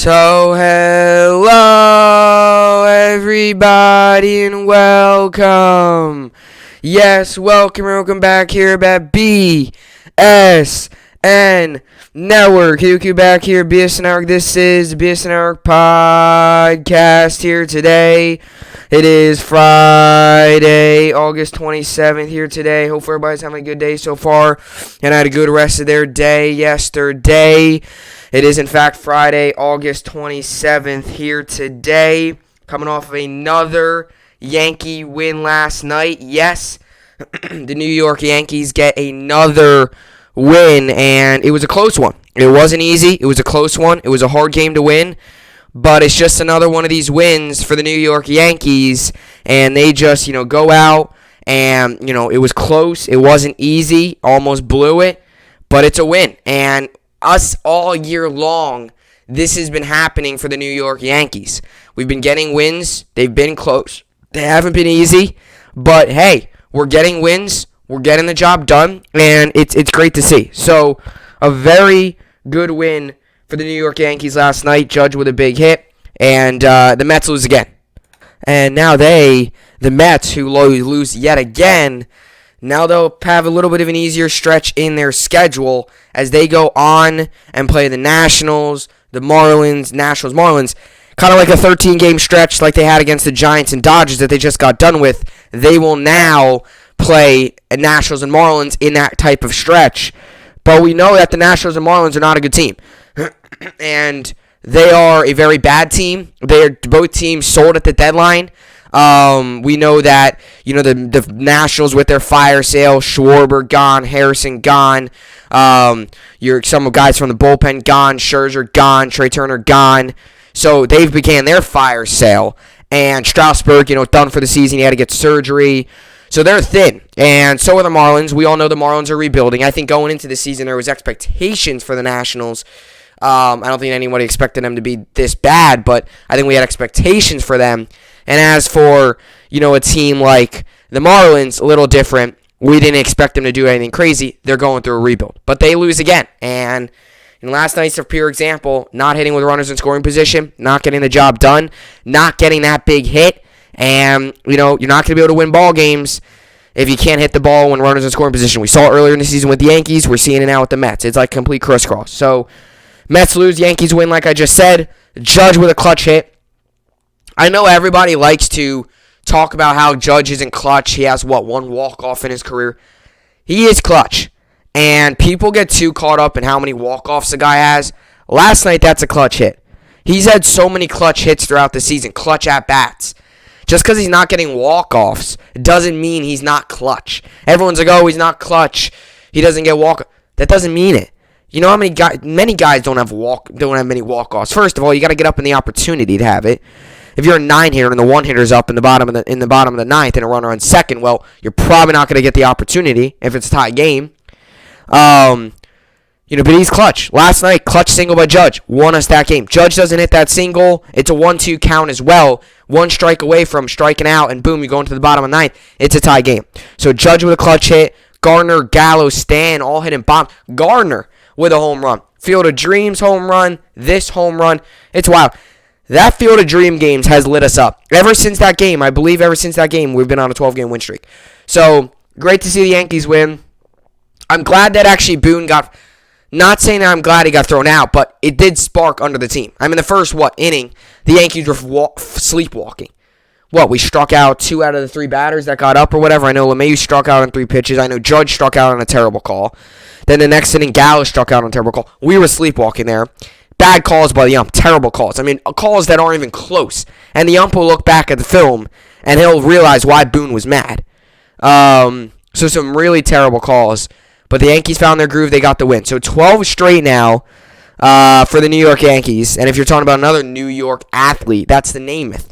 So, hello, everybody, and welcome. Yes, welcome back here at BSN Network. QQ back here, BSN Network. This is the BSN Network podcast here today. It is Friday, August 27th here today. Hope everybody's having a good day so far and had a good rest of their day yesterday. It is, in fact, Friday, August 27th here today. Coming off of another Yankee win last night. Yes, the New York Yankees get another win, and it was a close one. It wasn't easy. It was a close one. It was a hard game to win, but it's just another one of these wins for the New York Yankees, and they just, go out, and, it was close. It wasn't easy. Almost blew it, but it's a win, and us all year long, this has been happening for the New York Yankees. We've been getting wins. They've been close. They haven't been easy, but hey, we're getting wins. We're getting the job done, and it's great to see. So, a very good win for the New York Yankees last night. Judge with a big hit, and the Mets lose again. And now the Mets, who lose yet again, now they'll have a little bit of an easier stretch in their schedule as they go on and play the Nationals, the Marlins, Marlins. Kind of like a 13-game stretch like they had against the Giants and Dodgers that they just got done with. They will now play Nationals and Marlins in that type of stretch. But we know that the Nationals and Marlins are not a good team. And they are a very bad team. Both teams sold at the deadline. We know that, the Nationals with their fire sale, Schwarber gone, Harrison gone, some guys from the bullpen gone, Scherzer gone, Trey Turner gone. So they've began their fire sale, and Strasburg, done for the season. He had to get surgery. So they're thin, and so are the Marlins. We all know the Marlins are rebuilding. I think going into the season there was expectations for the Nationals. I don't think anybody expected them to be this bad, but I think we had expectations for them. And as for, a team like the Marlins, a little different. We didn't expect them to do anything crazy. They're going through a rebuild. But they lose again. And in last night's a pure example, not hitting with runners in scoring position, not getting the job done, not getting that big hit. And, you're not going to be able to win ball games if you can't hit the ball when runners in scoring position. We saw it earlier in the season with the Yankees. We're seeing it now with the Mets. It's like complete crisscross. So, Mets lose, Yankees win, like I just said. Judge with a clutch hit. I know everybody likes to talk about how Judge isn't clutch. He has, one walk-off in his career. He is clutch. And people get too caught up in how many walk-offs the guy has. Last night, that's a clutch hit. He's had so many clutch hits throughout the season, clutch at-bats. Just because he's not getting walk-offs doesn't mean he's not clutch. Everyone's like, oh, he's not clutch. He doesn't get walk-offs. That doesn't mean it. You know how many guys don't have many walk-offs. First of all, you got to get up in the opportunity to have it. If you're a 9-hitter and the 1-hitter's up in the bottom of the ninth and a runner on second, well, you're probably not going to get the opportunity if it's a tie game. But he's clutch. Last night, clutch single by Judge won us that game. Judge doesn't hit that single. It's a 1-2 count as well. One strike away from striking out, and boom, you go into the bottom of the ninth. It's a tie game. So Judge with a clutch hit. Gardner, Gallo, Stan, all hitting bombs. Gardner with a home run. Field of Dreams home run. This home run. It's wild. That Field of Dream games has lit us up. Ever since that game, we've been on a 12-game win streak. So, great to see the Yankees win. I'm glad that actually Boone not saying that I'm glad he got thrown out, but it did spark under the team. I mean, the first, inning, the Yankees were sleepwalking. We struck out 2 out of the 3 batters that got up or whatever. I know LeMahieu struck out on 3 pitches. I know Judge struck out on a terrible call. Then the next inning, Gallo struck out on a terrible call. We were sleepwalking there. Bad calls by the ump. Terrible calls. I mean, calls that aren't even close. And the ump will look back at the film, and he'll realize why Boone was mad. So some really terrible calls. But the Yankees found their groove. They got the win. So 12 straight now for the New York Yankees. And if you're talking about another New York athlete, that's the Namath.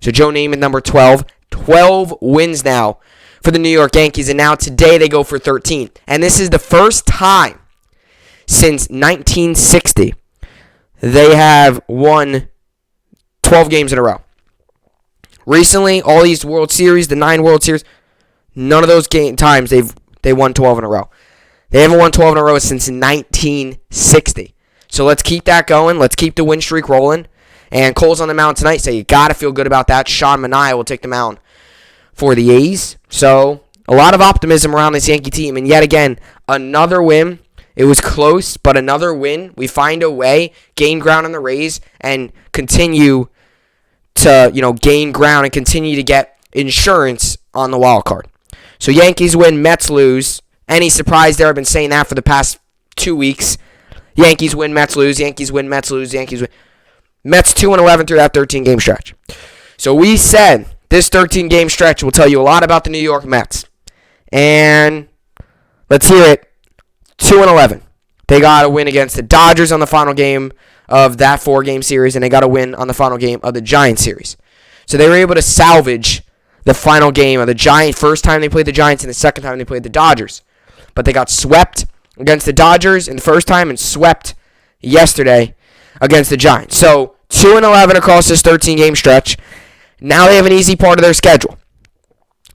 So Joe Namath, number 12. 12 wins now for the New York Yankees. And now today they go for 13. And this is the first time since 1960 they have won 12 games in a row. Recently, all these World Series, the 9 World Series, none of those times they won 12 in a row. They haven't won 12 in a row since 1960. So let's keep that going. Let's keep the win streak rolling. And Cole's on the mound tonight, so you got to feel good about that. Sean Manaea will take the mound for the A's. So a lot of optimism around this Yankee team. And yet again, another win. It was close, but another win. We find a way, gain ground on the Rays, and continue to, gain ground and continue to get insurance on the wild card. So Yankees win, Mets lose. Any surprise there? I've been saying that for the past 2 weeks. Yankees win, Mets lose. Yankees win, Mets lose. Yankees win. Mets 2-11 through that 13-game stretch. So we said this 13-game stretch will tell you a lot about the New York Mets. And let's hear it. 2-11. They got a win against the Dodgers on the final game of that 4-game series, and they got a win on the final game of the Giants series. So they were able to salvage the final game of the Giants. First time they played the Giants and the second time they played the Dodgers. But they got swept against the Dodgers in the first time and swept yesterday against the Giants. So 2-11 across this 13-game stretch. Now they have an easy part of their schedule.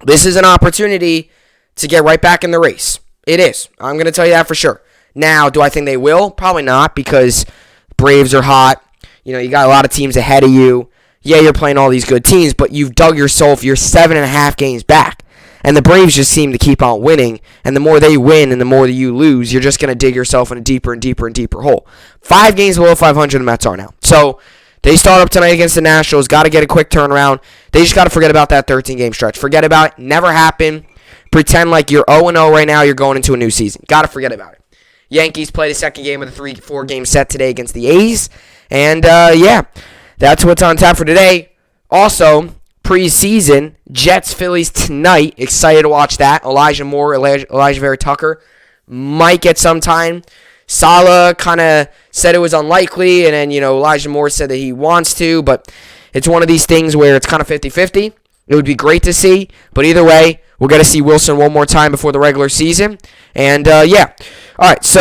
This is an opportunity to get right back in the race. It is. I'm going to tell you that for sure. Now, do I think they will? Probably not, because Braves are hot. You got a lot of teams ahead of you. Yeah, you're playing all these good teams, but you've dug yourself. You're 7.5 games back. And the Braves just seem to keep on winning. And the more they win and the more that you lose, you're just going to dig yourself in a deeper and deeper and deeper hole. 5 games below 500 the Mets are now. So they start up tonight against the Nationals. Got to get a quick turnaround. They just got to forget about that 13-game stretch. Forget about it. Never happened. Pretend like you're 0-0 right now. You're going into a new season. Got to forget about it. Yankees play the second game of the 4-game set today against the A's. And, that's what's on tap for today. Also, preseason, Jets-Phillies tonight. Excited to watch that. Elijah Moore, Elijah Vera Tucker might get some time. Salah kind of said it was unlikely, and then, Elijah Moore said that he wants to, but it's one of these things where it's kind of 50-50. It would be great to see, but either way, we're going to see Wilson one more time before the regular season. And, All right, so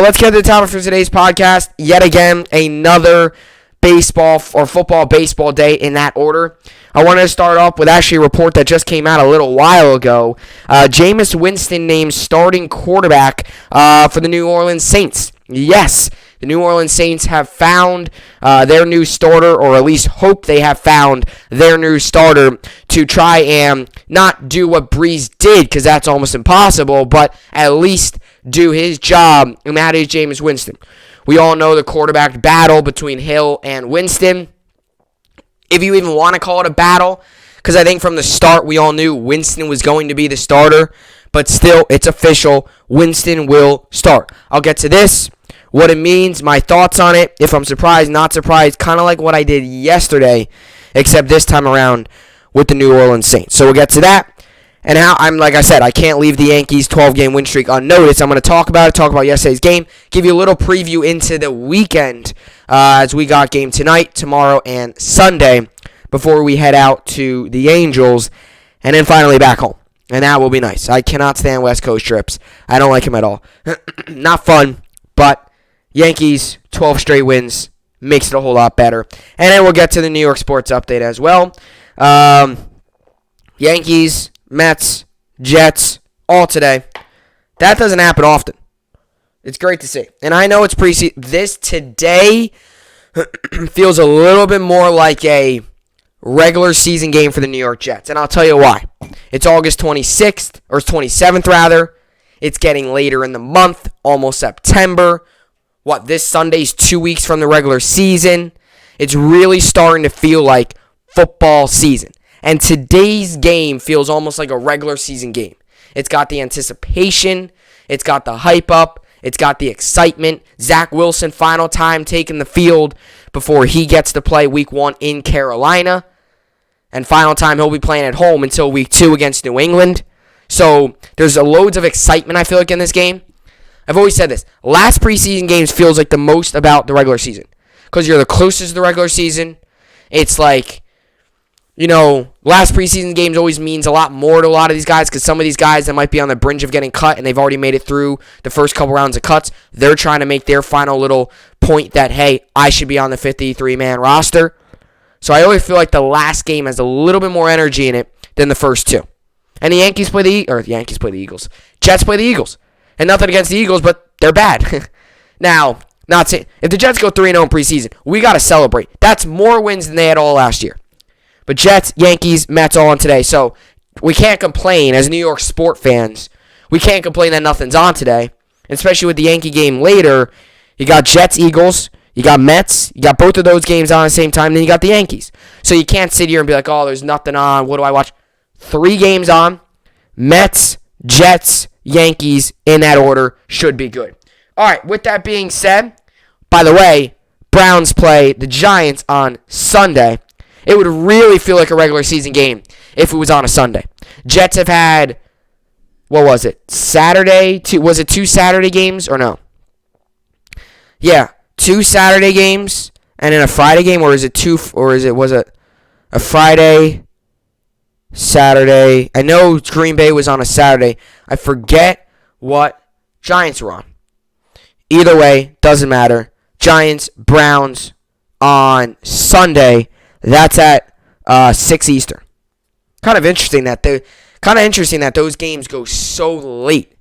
let's get to the topic for today's podcast. Yet again, another baseball or football-baseball day in that order. I wanted to start off with actually a report that just came out a little while ago. Jameis Winston named starting quarterback for the New Orleans Saints. Yes, the New Orleans Saints have found their new starter, or at least hope they have found their new starter to try and not do what Breeze did, because that's almost impossible, but at least do his job, and that is Jameis Winston. We all know the quarterback battle between Hill and Winston. If you even want to call it a battle, because I think from the start we all knew Winston was going to be the starter, but still, it's official. Winston will start. I'll get to this, what it means, my thoughts on it, if I'm surprised, not surprised, kind of like what I did yesterday, except this time around with the New Orleans Saints. So we'll get to that. And how like I said, I can't leave the Yankees' 12-game win streak unnoticed. I'm going to talk about yesterday's game, give you a little preview into the weekend as we got game tonight, tomorrow, and Sunday before we head out to the Angels, and then finally back home. And that will be nice. I cannot stand West Coast trips. I don't like them at all. Not fun, but Yankees, 12 straight wins, makes it a whole lot better. And then we'll get to the New York sports update as well. Yankees, Mets, Jets, all today. That doesn't happen often. It's great to see. And I know it's preseason. This today feels a little bit more like a regular season game for the New York Jets. And I'll tell you why. It's August 26th, or 27th rather. It's getting later in the month, almost September. This Sunday's 2 weeks from the regular season. It's really starting to feel like football season. And today's game feels almost like a regular season game. It's got the anticipation. It's got the hype up. It's got the excitement. Zach Wilson, final time taking the field before he gets to play week 1 in Carolina. And final time he'll be playing at home until week 2 against New England. So there's loads of excitement, I feel like, in this game. I've always said this. Last preseason games feels like the most about the regular season. Because you're the closest to the regular season. It's like, last preseason games always means a lot more to a lot of these guys, because some of these guys that might be on the brink of getting cut and they've already made it through the first couple rounds of cuts, they're trying to make their final little point that, hey, I should be on the 53-man roster. So I always feel like the last game has a little bit more energy in it than the first two. And the Yankees play the Eagles. Jets play the Eagles. And nothing against the Eagles, but they're bad. Now, Not saying if the Jets go 3-0 in preseason, we got to celebrate. That's more wins than they had all last year. But Jets, Yankees, Mets all on today. So we can't complain as New York sport fans. We can't complain that nothing's on today, especially with the Yankee game later. You got Jets, Eagles, you got Mets, you got both of those games on at the same time, then you got the Yankees. So you can't sit here and be like, oh, there's nothing on. What do I watch? 3 games on. Mets, Jets, Yankees, in that order, should be good. All right, with that being said, by the way, Browns play the Giants on Sunday. It would really feel like a regular season game if it was on a Sunday. Jets have had, what was it, Saturday? Was it 2 Saturday games or no? Yeah, 2 Saturday games and then a Friday game, or is it was it a Friday, Saturday? I know Green Bay was on a Saturday. I forget what Giants were on. Either way, doesn't matter. Giants, Browns on Sunday. That's at 6 Eastern. Kind of interesting that those games go so late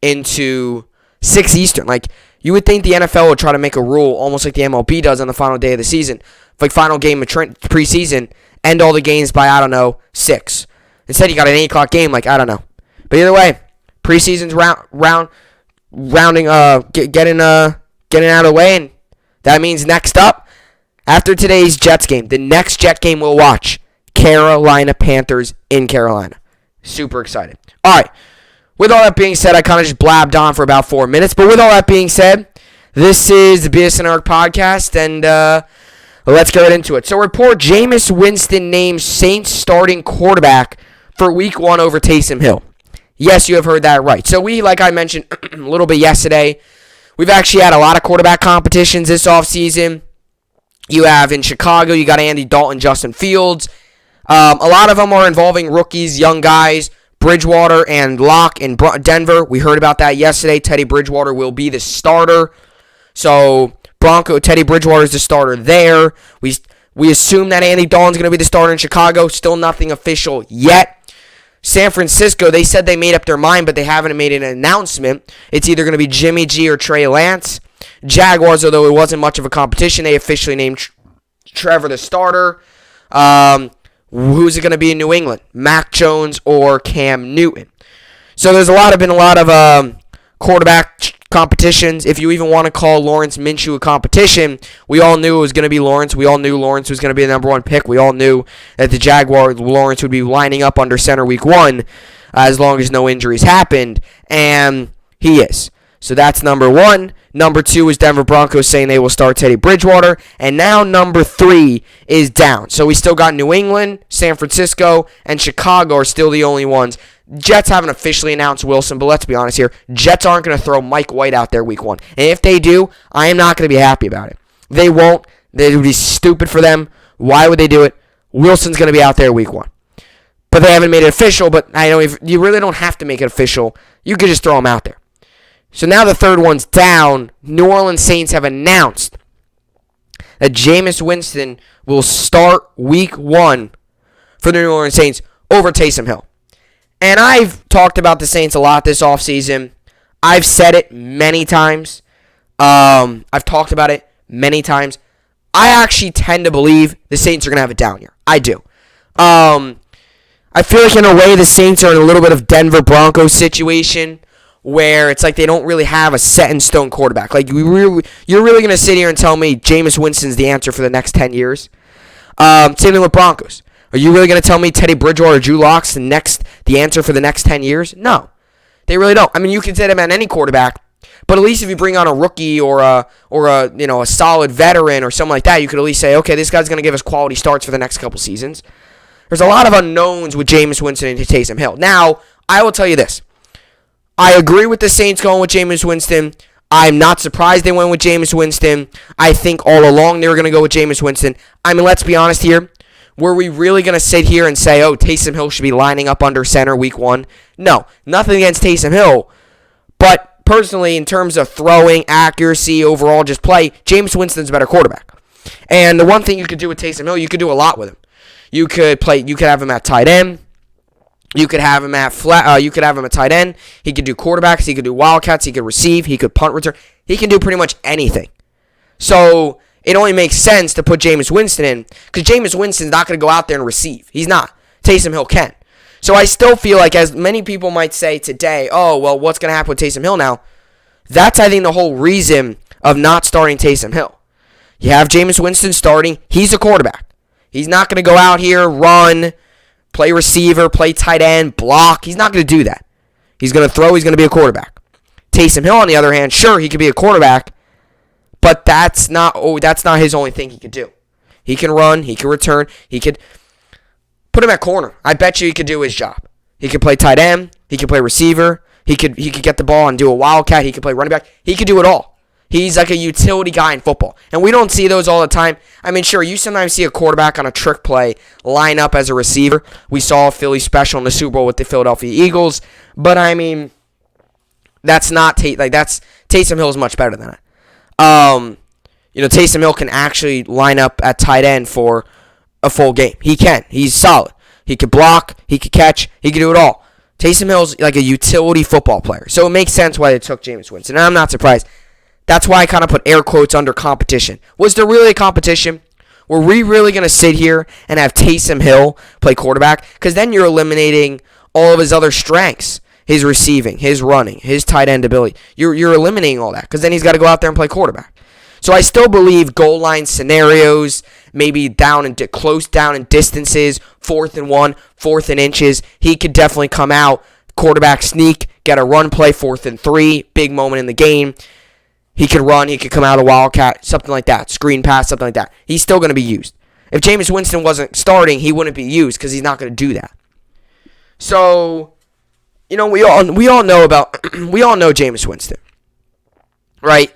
into 6 Eastern. Like, you would think the NFL would try to make a rule almost like the MLB does on the final day of the season. Like, final game of preseason, end all the games by, 6. Instead, you got an 8 o'clock game, like, I don't know. But either way, preseason's getting out of the way, and that means next up, after today's Jets game, the next Jet game we'll watch, Carolina Panthers in Carolina. Super excited. All right. With all that being said, I kind of just blabbed on for about 4 minutes. But with all that being said, this is the BSN podcast, and let's get right into it. So, report Jameis Winston named Saints starting quarterback for Week 1 over Taysom Hill. Yes, you have heard that right. So, like I mentioned a little bit yesterday, we've actually had a lot of quarterback competitions this offseason. You have in Chicago, you got Andy Dalton, Justin Fields. A lot of them are involving rookies, young guys. Bridgewater and Locke in Denver. We heard about that yesterday. Teddy Bridgewater will be the starter. So, Teddy Bridgewater is the starter there. We assume that Andy Dalton's going to be the starter in Chicago. Still nothing official yet. San Francisco, they said they made up their mind, but they haven't made an announcement. It's either going to be Jimmy G or Trey Lance. Jaguars, although it wasn't much of a competition, they officially named Trevor the starter. Who's it going to be in New England? Mac Jones or Cam Newton? So there's been a lot of quarterback competitions. If you even want to call Lawrence Minshew a competition, we all knew it was going to be Lawrence. We all knew Lawrence was going to be the number 1 pick. We all knew that the Jaguars, Lawrence would be lining up under center Week 1 as long as no injuries happened, and he is. So that's number 1. Number 2 is Denver Broncos saying they will start Teddy Bridgewater. And now number 3 is down. So we still got New England, San Francisco, and Chicago are still the only ones. Jets haven't officially announced Wilson, but let's be honest here. Jets aren't going to throw Mike White out there Week 1. And if they do, I am not going to be happy about it. They won't. It would be stupid for them. Why would they do it? Wilson's going to be out there Week 1. But they haven't made it official, but you really don't have to make it official. You could just throw him out there. So now the third one's down. New Orleans Saints have announced that Jameis Winston will start Week 1 for the New Orleans Saints over Taysom Hill. And I've talked about the Saints a lot this offseason. I've said it many times. I've talked about it many times. I actually tend to believe the Saints are going to have a down year. I do. I feel like in a way the Saints are in a little bit of Denver Broncos situation, where it's like they don't really have a set-in-stone quarterback. Like, you're really going to sit here and tell me Jameis Winston's the answer for the next 10 years? Same thing with Broncos. Are you really going to tell me Teddy Bridgewater or Drew Lock's the answer for the next 10 years? No. They really don't. I mean, you can say them on any quarterback, but at least if you bring on a rookie or a solid veteran or something like that, you could at least say, okay, this guy's going to give us quality starts for the next couple seasons. There's a lot of unknowns with Jameis Winston and Taysom Hill. Now, I will tell you this. I agree with the Saints going with Jameis Winston. I'm not surprised they went with Jameis Winston. I think all along they were going to go with Jameis Winston. I mean, let's be honest here. Were we really going to sit here and say, oh, Taysom Hill should be lining up under center Week 1? No, nothing against Taysom Hill. But personally, in terms of throwing, accuracy, overall just play, Jameis Winston's a better quarterback. And the one thing you could do with Taysom Hill, you could do a lot with him. You could have him at tight end. You could have him at tight end. He could do quarterbacks. He could do wildcats. He could receive. He could punt return. He can do pretty much anything. So it only makes sense to put Jameis Winston in because Jameis Winston's not going to go out there and receive. He's not. Taysom Hill can. So I still feel like, as many people might say today, oh, well, what's going to happen with Taysom Hill now? That's, I think, the whole reason of not starting Taysom Hill. You have Jameis Winston starting. He's a quarterback. He's not going to go out here, run, play receiver, play tight end, block. He's not going to do that. He's going to throw. He's going to be a quarterback. Taysom Hill, on the other hand, sure, he could be a quarterback, but that's not his only thing he could do. He can run. He can return. He could put him at corner. I bet you he could do his job. He could play tight end. He could play receiver. He could get the ball and do a wildcat. He could play running back. He could do it all. He's like a utility guy in football. And we don't see those all the time. I mean, sure, you sometimes see a quarterback on a trick play line up as a receiver. We saw a Philly special in the Super Bowl with the Philadelphia Eagles. But, I mean, that's not Taysom Hill is much better than that. Taysom Hill can actually line up at tight end for a full game. He can. He's solid. He could block. He could catch. He could do it all. Taysom Hill's like a utility football player. So it makes sense why they took Jameis Winston. And I'm not surprised. That's why I kind of put air quotes under competition. Was there really a competition? Were we really going to sit here and have Taysom Hill play quarterback? Because then you're eliminating all of his other strengths. His receiving, his running, his tight end ability. You're eliminating all that. Because then he's got to go out there and play quarterback. So I still believe goal line scenarios, maybe close down in distances, 4th and 1, 4th and inches. He could definitely come out, quarterback sneak, get a run play, 4th and 3, big moment in the game. He could run, he could come out a wildcat, something like that, screen pass, something like that. He's still going to be used. If Jameis Winston wasn't starting, he wouldn't be used because he's not going to do that. So, we all know Jameis Winston, right?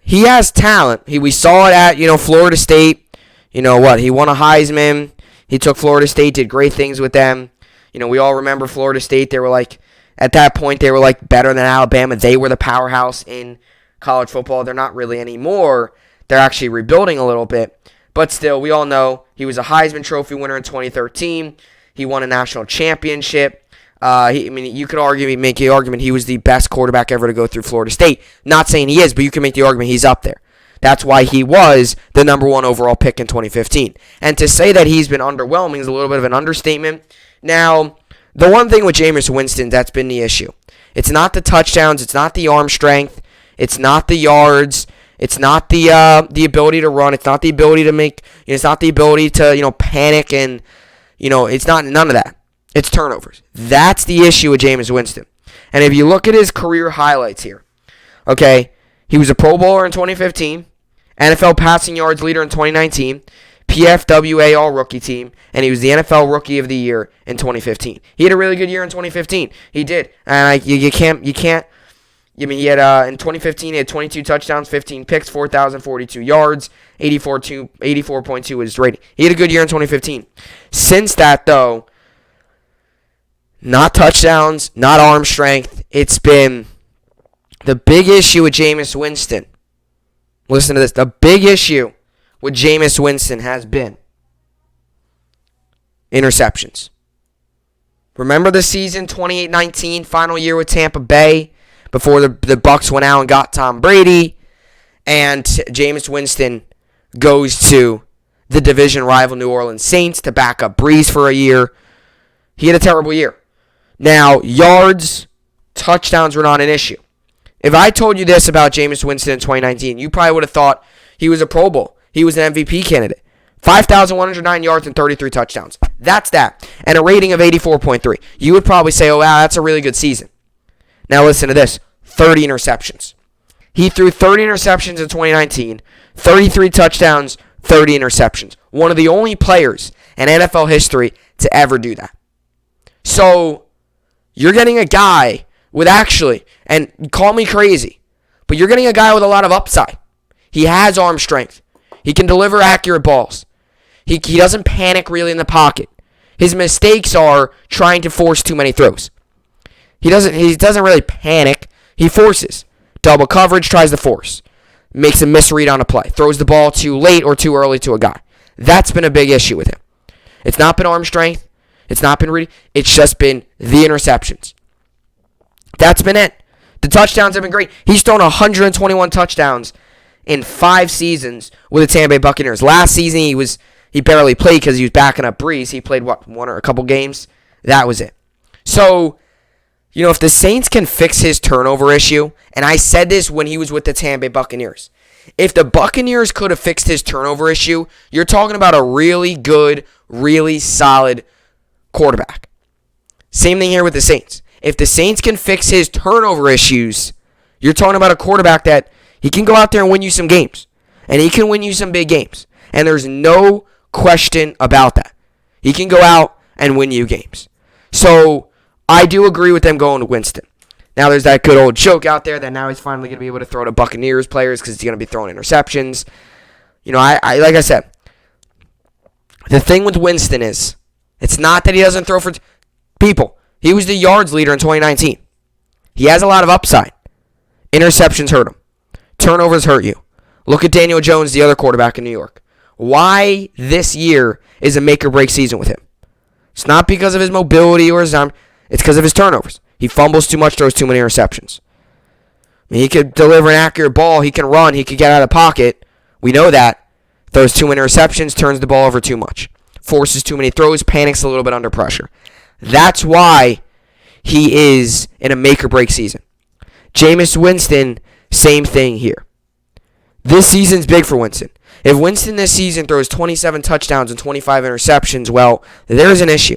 He has talent. We saw it at, Florida State. He won a Heisman. He took Florida State, did great things with them. We all remember Florida State. They were at that point, they were better than Alabama. They were the powerhouse in college football. They're not really anymore. They're actually rebuilding a little bit. But still, we all know he was a Heisman Trophy winner in 2013. He won a national championship. You could make the argument he was the best quarterback ever to go through Florida State. Not saying he is, but you can make the argument he's up there. That's why he was the number 1 overall pick in 2015. And to say that he's been underwhelming is a little bit of an understatement. Now, the one thing with Jameis Winston that's been the issue. It's not the touchdowns. It's not the arm strength. It's not the yards. It's not the ability to run. It's not the ability to make. It's not the ability to panic and it's not none of that. It's turnovers. That's the issue with Jameis Winston. And if you look at his career highlights here, okay, he was a Pro Bowler in 2015, NFL passing yards leader in 2019, PFWA All-Rookie Team, and he was the NFL Rookie of the Year in 2015. He had a really good year in 2015. He did. And you can't. He had in 2015 he had 22 touchdowns, 15 picks, 4,042 yards, 84.2 was his rating. He had a good year in 2015. Since that though, not touchdowns, not arm strength. It's been the big issue with Jameis Winston. Listen to this. The big issue with Jameis Winston has been interceptions. Remember the season 28-19, final year with Tampa Bay, before the Bucs went out and got Tom Brady, and Jameis Winston goes to the division rival New Orleans Saints to back up Breeze for a year. He had a terrible year. Now, yards, touchdowns were not an issue. If I told you this about Jameis Winston in 2019, you probably would have thought he was a Pro Bowl. He was an MVP candidate. 5,109 yards and 33 touchdowns. That's that. And a rating of 84.3. You would probably say, oh, wow, that's a really good season. Now listen to this. 30 interceptions. He threw 30 interceptions in 2019, 33 touchdowns, 30 interceptions. One of the only players in NFL history to ever do that. So, you're getting a guy with and call me crazy, but you're getting a guy with a lot of upside. He has arm strength. He can deliver accurate balls. He doesn't panic really in the pocket. His mistakes are trying to force too many throws. He doesn't really panic. He forces. Double coverage, tries to force. Makes a misread on a play. Throws the ball too late or too early to a guy. That's been a big issue with him. It's not been arm strength. It's not been reading. It's just been the interceptions. That's been it. The touchdowns have been great. He's thrown 121 touchdowns in 5 seasons with the Tampa Bay Buccaneers. Last season, he barely played because he was backing up Breeze. He played, one or a couple games? That was it. So, if the Saints can fix his turnover issue, and I said this when he was with the Tampa Bay Buccaneers, if the Buccaneers could have fixed his turnover issue, you're talking about a really good, really solid quarterback. Same thing here with the Saints. If the Saints can fix his turnover issues, you're talking about a quarterback that he can go out there and win you some games. And he can win you some big games. And there's no question about that. He can go out and win you games. So, I do agree with them going to Winston. Now, there's that good old joke out there that now he's finally going to be able to throw to Buccaneers players because he's going to be throwing interceptions. I like I said, the thing with Winston is, it's not that he doesn't throw for people. He was the yards leader in 2019. He has a lot of upside. Interceptions hurt him. Turnovers hurt you. Look at Daniel Jones, the other quarterback in New York. Why this year is a make-or-break season with him? It's not because of his mobility or his arm. It's because of his turnovers. He fumbles too much, throws too many interceptions. He could deliver an accurate ball. He can run. He could get out of the pocket. We know that. Throws too many interceptions, turns the ball over too much. Forces too many throws, panics a little bit under pressure. That's why he is in a make-or-break season. Jameis Winston, same thing here. This season's big for Winston. If Winston this season throws 27 touchdowns and 25 interceptions, well, there's an issue.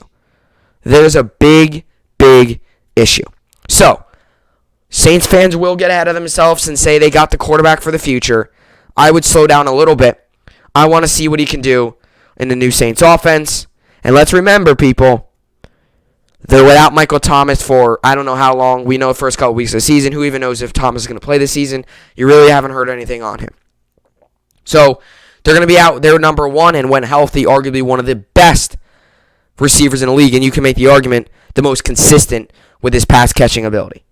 There's a big, big issue. So, Saints fans will get ahead of themselves and say they got the quarterback for the future. I would slow down a little bit. I want to see what he can do in the new Saints offense. And let's remember, people, they're without Michael Thomas for I don't know how long. We know the first couple weeks of the season. Who even knows if Thomas is going to play this season? You really haven't heard anything on him. So, they're going to be out. They're number one, and when healthy, arguably one of the best receivers in the league. And you can make the argument the most consistent with his pass-catching ability.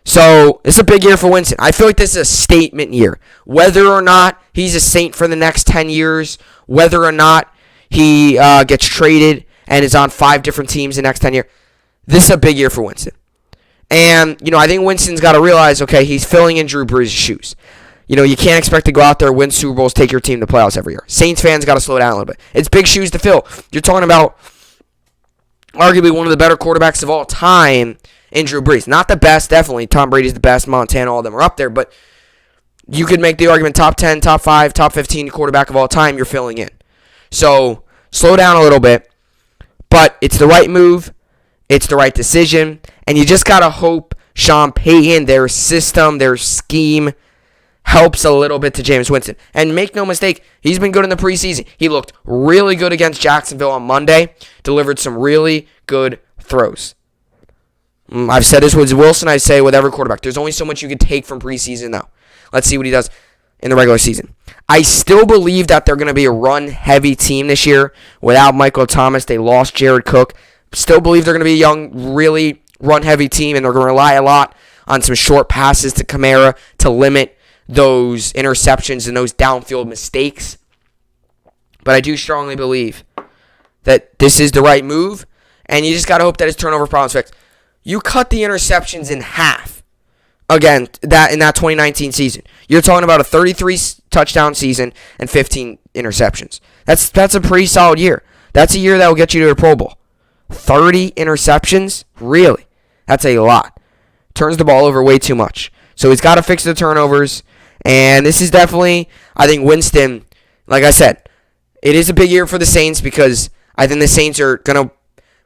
So, it's a big year for Winston. I feel like this is a statement year. Whether or not he's a Saint for the next 10 years, whether or not he gets traded and is on 5 different teams the next 10 years, this is a big year for Winston. And, I think Winston's got to realize, okay, he's filling in Drew Brees' shoes. You can't expect to go out there, win Super Bowls, take your team to playoffs every year. Saints fans got to slow down a little bit. It's big shoes to fill. You're talking about arguably one of the better quarterbacks of all time in Drew Brees. Not the best, definitely. Tom Brady's the best. Montana, all of them are up there. But you could make the argument top 10, top 5, top 15 quarterback of all time you're filling in. So, slow down a little bit. But it's the right move. It's the right decision. And you just got to hope Sean Payton, their system, their scheme, helps a little bit to Jameis Winston. And make no mistake, he's been good in the preseason. He looked really good against Jacksonville on Monday. Delivered some really good throws. I've said this with Wilson. I say with every quarterback. There's only so much you can take from preseason, though. Let's see what he does in the regular season. I still believe that they're going to be a run-heavy team this year. Without Michael Thomas, they lost Jared Cook. Still believe they're going to be a young, really run-heavy team, and they're going to rely a lot on some short passes to Kamara to limit those interceptions and those downfield mistakes. But I do strongly believe that this is the right move, and you just got to hope that his turnover problems fixed. You cut the interceptions in half, again, that in that 2019 season. You're talking about a 33 touchdown season and 15 interceptions. That's a pretty solid year. That's a year that will get you to a Pro Bowl. 30 interceptions? Really? That's a lot. Turns the ball over way too much. So he's got to fix the turnovers. And this is definitely, I think Winston, like I said, it is a big year for the Saints because I think the Saints are going to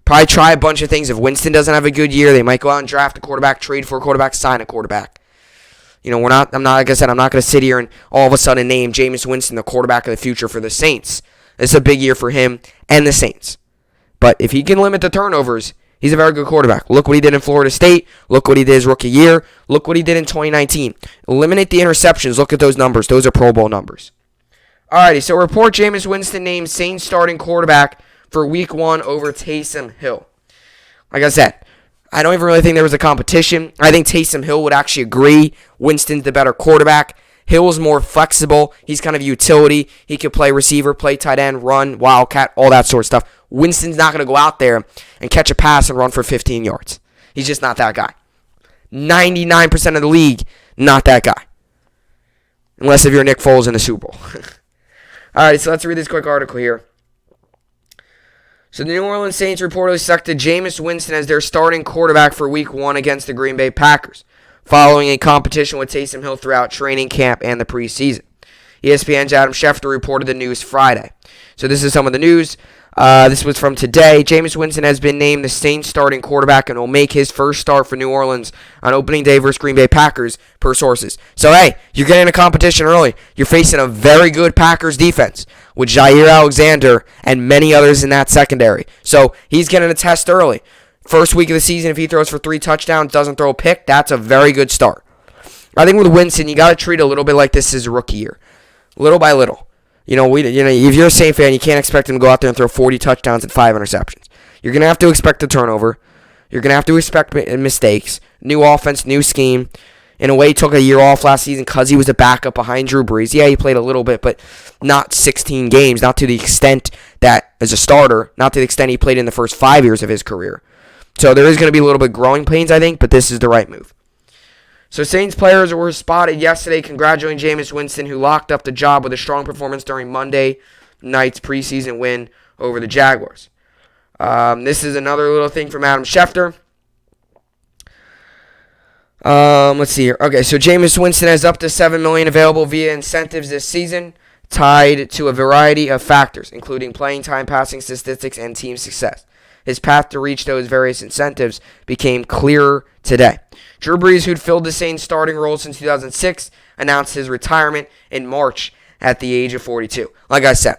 probably try a bunch of things. If Winston doesn't have a good year, they might go out and draft a quarterback, trade for a quarterback, sign a quarterback. I'm not going to sit here and all of a sudden name Jameis Winston the quarterback of the future for the Saints. This is a big year for him and the Saints. But if he can limit the turnovers, he's a very good quarterback. Look what he did in Florida State. Look what he did his rookie year. Look what he did in 2019. Eliminate the interceptions. Look at those numbers. Those are Pro Bowl numbers. Alrighty, so report Jameis Winston named Saints starting quarterback for Week 1 over Taysom Hill. Like I said, I don't even really think there was a competition. I think Taysom Hill would actually agree Winston's the better quarterback. Hill's more flexible. He's kind of utility. He could play receiver, play tight end, run, wildcat, all that sort of stuff. Winston's not going to go out there and catch a pass and run for 15 yards. He's just not that guy. 99% of the league, not that guy. Unless if you're Nick Foles in the Super Bowl. All right, so let's read this quick article here. So the New Orleans Saints reportedly selected Jameis Winston as their starting quarterback for Week 1 against the Green Bay Packers, following a competition with Taysom Hill throughout training camp and the preseason. ESPN's Adam Schefter reported the news Friday. So this is some of the news. This was from today. Jameis Winston has been named the Saints starting quarterback and will make his first start for New Orleans on opening day versus Green Bay Packers, per sources. So, hey, you're getting a competition early. You're facing a very good Packers defense with Jair Alexander and many others in that secondary. So, he's getting a test early. First week of the season, if he throws for 3 touchdowns, doesn't throw a pick, that's a very good start. I think with Winston, you got to treat it a little bit like this is a rookie year. Little by little. If you're a Saint fan, you can't expect him to go out there and throw 40 touchdowns and 5 interceptions. You're going to have to expect a turnover. You're going to have to expect mistakes. New offense, new scheme. In a way, he took a year off last season because he was a backup behind Drew Brees. Yeah, he played a little bit, but not 16 games. Not to the extent that, as a starter, not to the extent he played in the first 5 years of his career. So there is going to be a little bit growing pains, I think, but this is the right move. So Saints players were spotted yesterday congratulating Jameis Winston, who locked up the job with a strong performance during Monday night's preseason win over the Jaguars. This is another little thing from Adam Schefter. Let's see here. Okay, so Jameis Winston has up to $7 million available via incentives this season, tied to a variety of factors, including playing time, passing statistics, and team success. His path to reach those various incentives became clearer today. Drew Brees, who'd filled the Saints' starting role since 2006, announced his retirement in March at the age of 42. Like I said,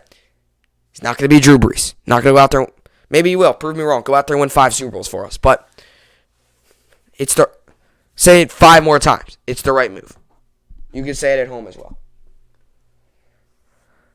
he's not going to be Drew Brees. Not going to go out there. Maybe he will. Prove me wrong. Go out there and win 5 Super Bowls for us. But say it 5 more times. It's the right move. You can say it at home as well.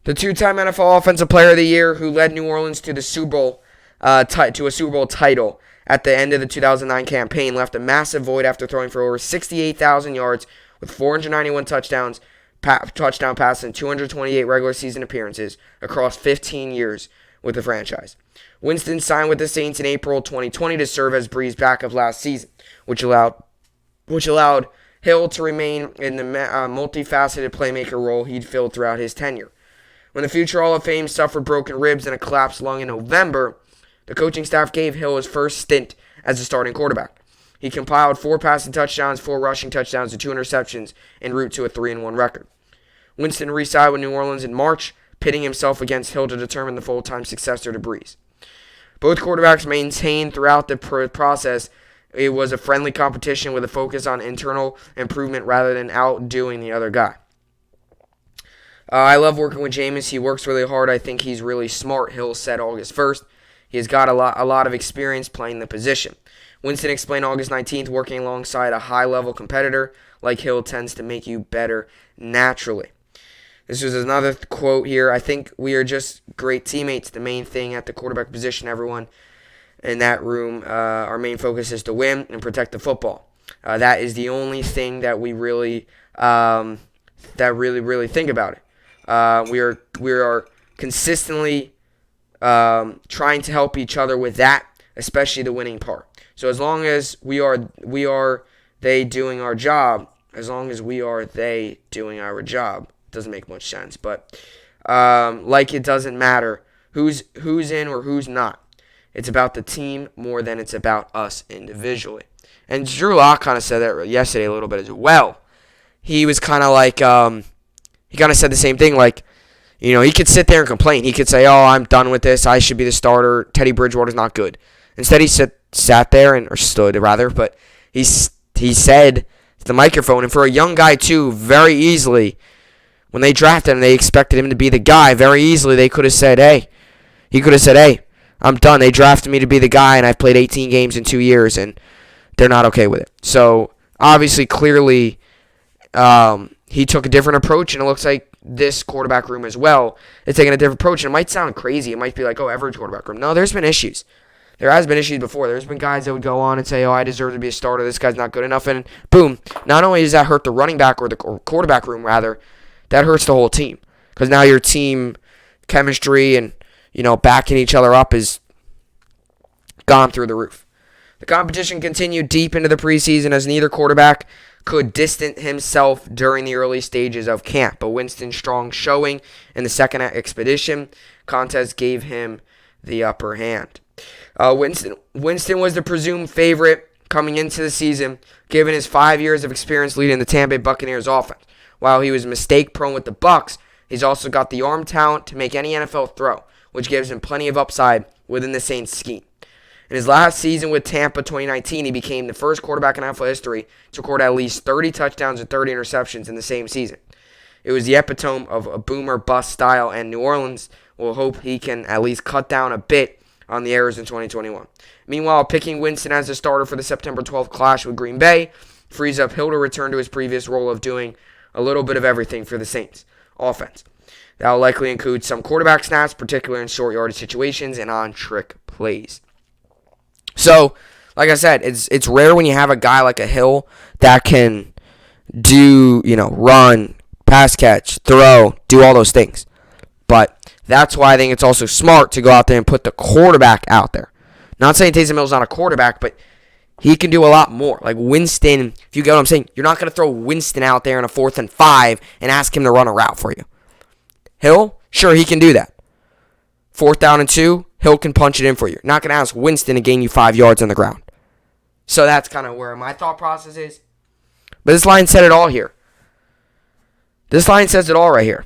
The 2-time NFL Offensive Player of the Year, who led New Orleans to the Super Bowl, to a Super Bowl title at the end of the 2009 campaign, left a massive void after throwing for over 68,000 yards with 491 touchdown passes and 228 regular season appearances across 15 years with the franchise. Winston signed with the Saints in April 2020 to serve as Brees' backup last season, which allowed Hill to remain in the multifaceted playmaker role he'd filled throughout his tenure. When the future Hall of Fame suffered broken ribs and a collapsed lung in November, the coaching staff gave Hill his first stint as a starting quarterback. He compiled 4 passing touchdowns, 4 rushing touchdowns, and 2 interceptions en route to a 3-1 record. Winston re-signed with New Orleans in March, pitting himself against Hill to determine the full-time successor to Brees. Both quarterbacks maintained throughout the process it was a friendly competition with a focus on internal improvement rather than outdoing the other guy. I love working with Jameis. He works really hard. I think he's really smart, Hill said August 1st. He has got a lot of experience playing the position. Winston explained August 19th, working alongside a high-level competitor like Hill tends to make you better naturally. This was another quote here. I think we are just great teammates. The main thing at the quarterback position, everyone in that room, our main focus is to win and protect the football. That is the only thing that we really think about it. We are consistently trying to help each other with that, especially the winning part. So as long as we are they doing our job, doesn't make much sense. But like it doesn't matter who's in or who's not. It's about the team more than it's about us individually. And Drew Lock kind of said that yesterday a little bit as well. He was kind of like, he kind of said the same thing. Like, he could sit there and complain. He could say, "Oh, I'm done with this. I should be the starter. Teddy Bridgewater's not good." Instead, he sat there or stood rather, but he said to the microphone, and for a young guy too, very easily, when they drafted him, they expected him to be the guy. Very easily, he could have said, "Hey, I'm done. They drafted me to be the guy, and I've played 18 games in 2 years, and they're not okay with it." So obviously, clearly, he took a different approach, and it looks like this quarterback room as well is taking a different approach. And it might sound crazy. It might be like, "Oh, average quarterback room." No, there's been issues. There has been issues before. There's been guys that would go on and say, "Oh, I deserve to be a starter. This guy's not good enough." And boom, not only does that hurt the running back or the quarterback room, rather, that hurts the whole team. Because now your team chemistry and, backing each other up is gone through the roof. The competition continued deep into the preseason as neither quarterback could distance himself during the early stages of camp. But Winston's strong showing in the second expedition contest gave him the upper hand. Winston was the presumed favorite coming into the season, given his 5 years of experience leading the Tampa Bay Buccaneers offense. While he was mistake-prone with the Bucs, he's also got the arm talent to make any NFL throw, which gives him plenty of upside within the Saints scheme. In his last season with Tampa 2019, he became the first quarterback in NFL history to record at least 30 touchdowns and 30 interceptions in the same season. It was the epitome of a boomer-bust style, and New Orleans will hope he can at least cut down a bit on the errors in 2021. Meanwhile, picking Winston as a starter for the September 12th clash with Green Bay frees up Hill to return to his previous role of doing a little bit of everything for the Saints offense. That will likely include some quarterback snaps, particularly in short yardage situations and on trick plays. So, like I said, it's rare when you have a guy like a Hill that can do, run, pass catch, throw, do all those things. But that's why I think it's also smart to go out there and put the quarterback out there. Not saying Taysom Hill's not a quarterback, but he can do a lot more. Like Winston, if you get what I'm saying, you're not going to throw Winston out there in a 4th and 5 and ask him to run a route for you. Hill, sure, he can do that. 4th down and 2, Hill can punch it in for you. You're not going to ask Winston to gain you 5 yards on the ground. So that's kind of where my thought process is. But this line said it all here. This line says it all right here.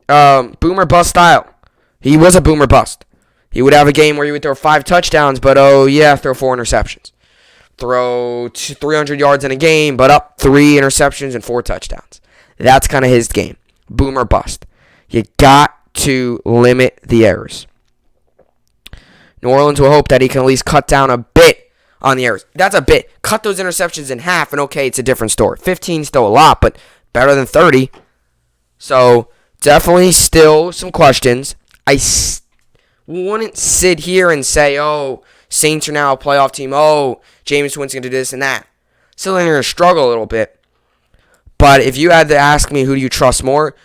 Boomer bust style. He was a boomer bust. He would have a game where he would throw 5 touchdowns, but throw 4 interceptions. Throw 300 yards in a game, but up 3 interceptions and 4 touchdowns. That's kind of his game. Boomer bust. You got to limit the errors. New Orleans will hope that he can at least cut down a bit on the errors. That's a bit. Cut those interceptions in half, and okay, it's a different story. 15 is still a lot, but better than 30. So, definitely still some questions. I wouldn't sit here and say, Saints are now a playoff team. Jameis Winston can do this and that. Still in here to struggle a little bit. But if you had to ask me who do you trust more,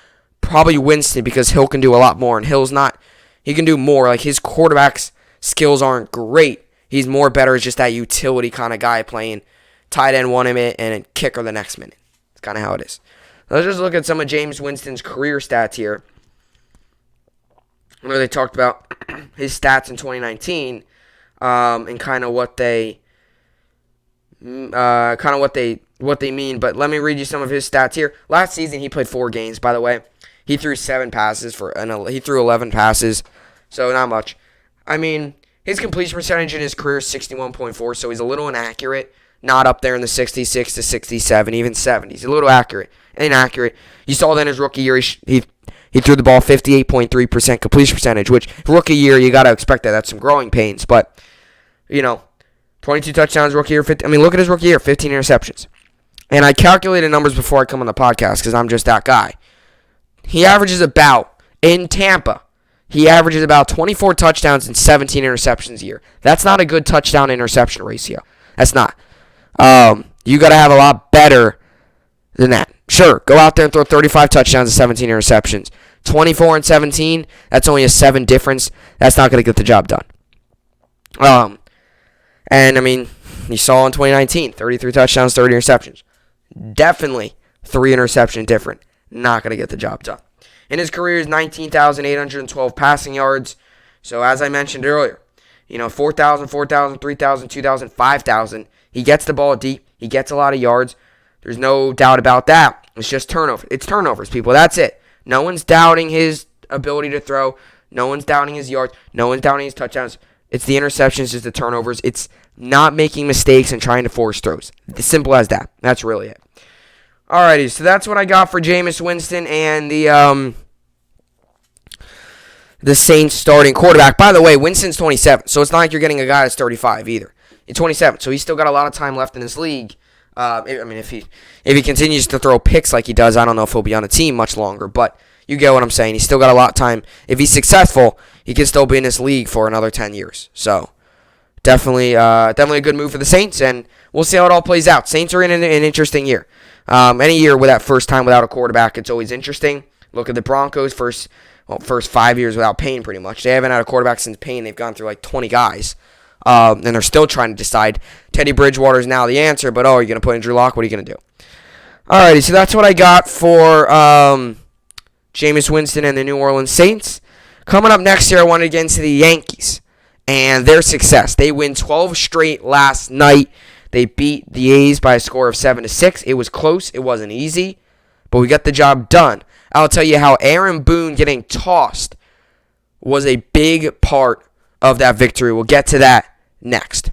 probably Winston, because Hill can do a lot more. And Hill's not, he can do more. Like his quarterback's skills aren't great. He's more better as just that utility kind of guy playing tight end 1 minute and kicker the next minute. That's kind of how it is. Let's just look at some of Jameis Winston's career stats here. Where they talked about his stats in 2019 and kind of what they mean. But let me read you some of his stats here. Last season he played 4 games. By the way, he threw 7 passes he threw 11 passes, so not much. I mean, his completion percentage in his career is 61.4, so he's a little inaccurate. Not up there in the 66 to 67, even 70s. A little inaccurate. You saw that in his rookie year. He threw the ball 58.3% completion percentage, which rookie year, you got to expect that. That's some growing pains. But, 22 touchdowns rookie year. Look at his rookie year, 15 interceptions. And I calculated numbers before I come on the podcast because I'm just that guy. He averages in Tampa, he averages about 24 touchdowns and 17 interceptions a year. That's not a good touchdown-interception ratio. That's not. You got to have a lot better than that. Sure, go out there and throw 35 touchdowns and 17 interceptions. 24 and 17, that's only a 7 difference. That's not going to get the job done. You saw in 2019, 33 touchdowns, 30 interceptions. Definitely 3 interception different. Not going to get the job done. In his career, is 19,812 passing yards. So as I mentioned earlier, 4,000, 4,000, 3,000, 2,000, 5,000. He gets the ball deep. He gets a lot of yards. There's no doubt about that. It's just turnover. It's turnovers, people. That's it. No one's doubting his ability to throw. No one's doubting his yards. No one's doubting his touchdowns. It's the interceptions, it's the turnovers. It's not making mistakes and trying to force throws. As simple as that. That's really it. Alrighty, so that's what I got for Jameis Winston and the Saints starting quarterback. By the way, Winston's 27, so it's not like you're getting a guy that's 35 either. He's 27, so he's still got a lot of time left in this league. If he continues to throw picks like he does, I don't know if he'll be on the team much longer, but you get what I'm saying. He's still got a lot of time. If he's successful, he can still be in this league for another 10 years. So definitely a good move for the Saints, and we'll see how it all plays out. Saints are in an interesting year. Any year with that first time without a quarterback, it's always interesting. Look at the Broncos, first 5 years without Payne pretty much. They haven't had a quarterback since Payne. They've gone through like 20 guys. And they're still trying to decide. Teddy Bridgewater is now the answer, but are you going to put in Drew Lock? What are you going to do? Alrighty, so that's what I got for Jameis Winston and the New Orleans Saints. Coming up next year, I want to get into the Yankees and their success. They win 12 straight last night. They beat the A's by a score of 7-6. It was close. It wasn't easy, but we got the job done. I'll tell you how Aaron Boone getting tossed was a big part of that victory. We'll get to that next.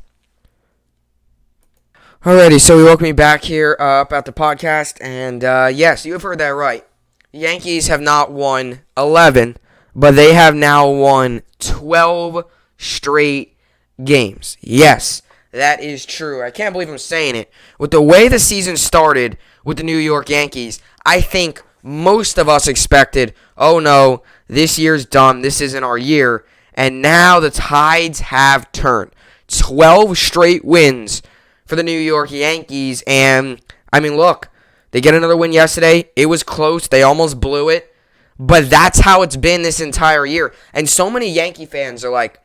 Alrighty, so we welcome you back here up at the podcast, and yes, you have heard that right. The Yankees have not won 11, but they have now won 12 straight games. Yes, that is true. I can't believe I'm saying it. With the way the season started with the New York Yankees, I think most of us expected, oh no, this year's done, this isn't our year, and now the tides have turned. 12 straight wins for the New York Yankees, and I mean, look, they get another win yesterday. It was close. They almost blew it, but that's how it's been this entire year. And so many Yankee fans are like,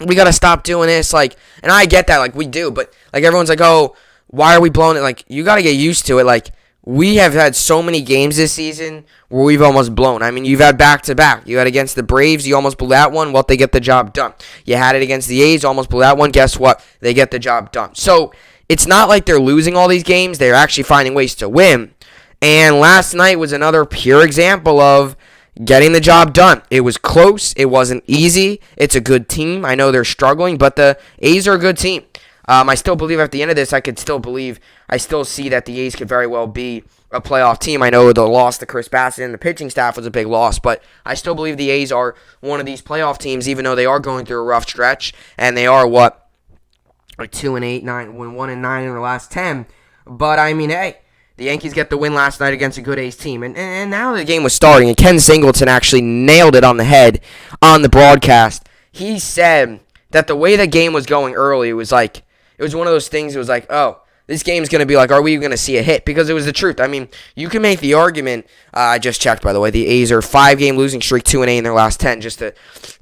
we got to stop doing this, like, and I get that, like, we do, but like everyone's like, oh, why are we blowing it? Like, you got to get used to it. Like, we have had so many games this season where we've almost blown. I mean, you've had back-to-back. You had against the Braves, you almost blew that one. Well, they get the job done. You had it against the A's, almost blew that one. Guess what? They get the job done. So, it's not like they're losing all these games. They're actually finding ways to win. And last night was another pure example of getting the job done. It was close. It wasn't easy. It's a good team. I know they're struggling, but the A's are a good team. I still believe at the end of this, I still see that the A's could very well be a playoff team. I know the loss to Chris Bassett and the pitching staff was a big loss, but I still believe the A's are one of these playoff teams, even though they are going through a rough stretch, and they are, like 2-8, 1-9 in their last 10. But, I mean, hey, the Yankees get the win last night against a good A's team. And now the game was starting, and Ken Singleton actually nailed it on the head on the broadcast. He said that the way the game was going early, it was one of those things, it was like, oh, this game's going to be like, are we going to see a hit? Because it was the truth. I mean, you can make the argument, I just checked, by the way, the A's are 5-game losing streak, 2-8 in their last 10, just to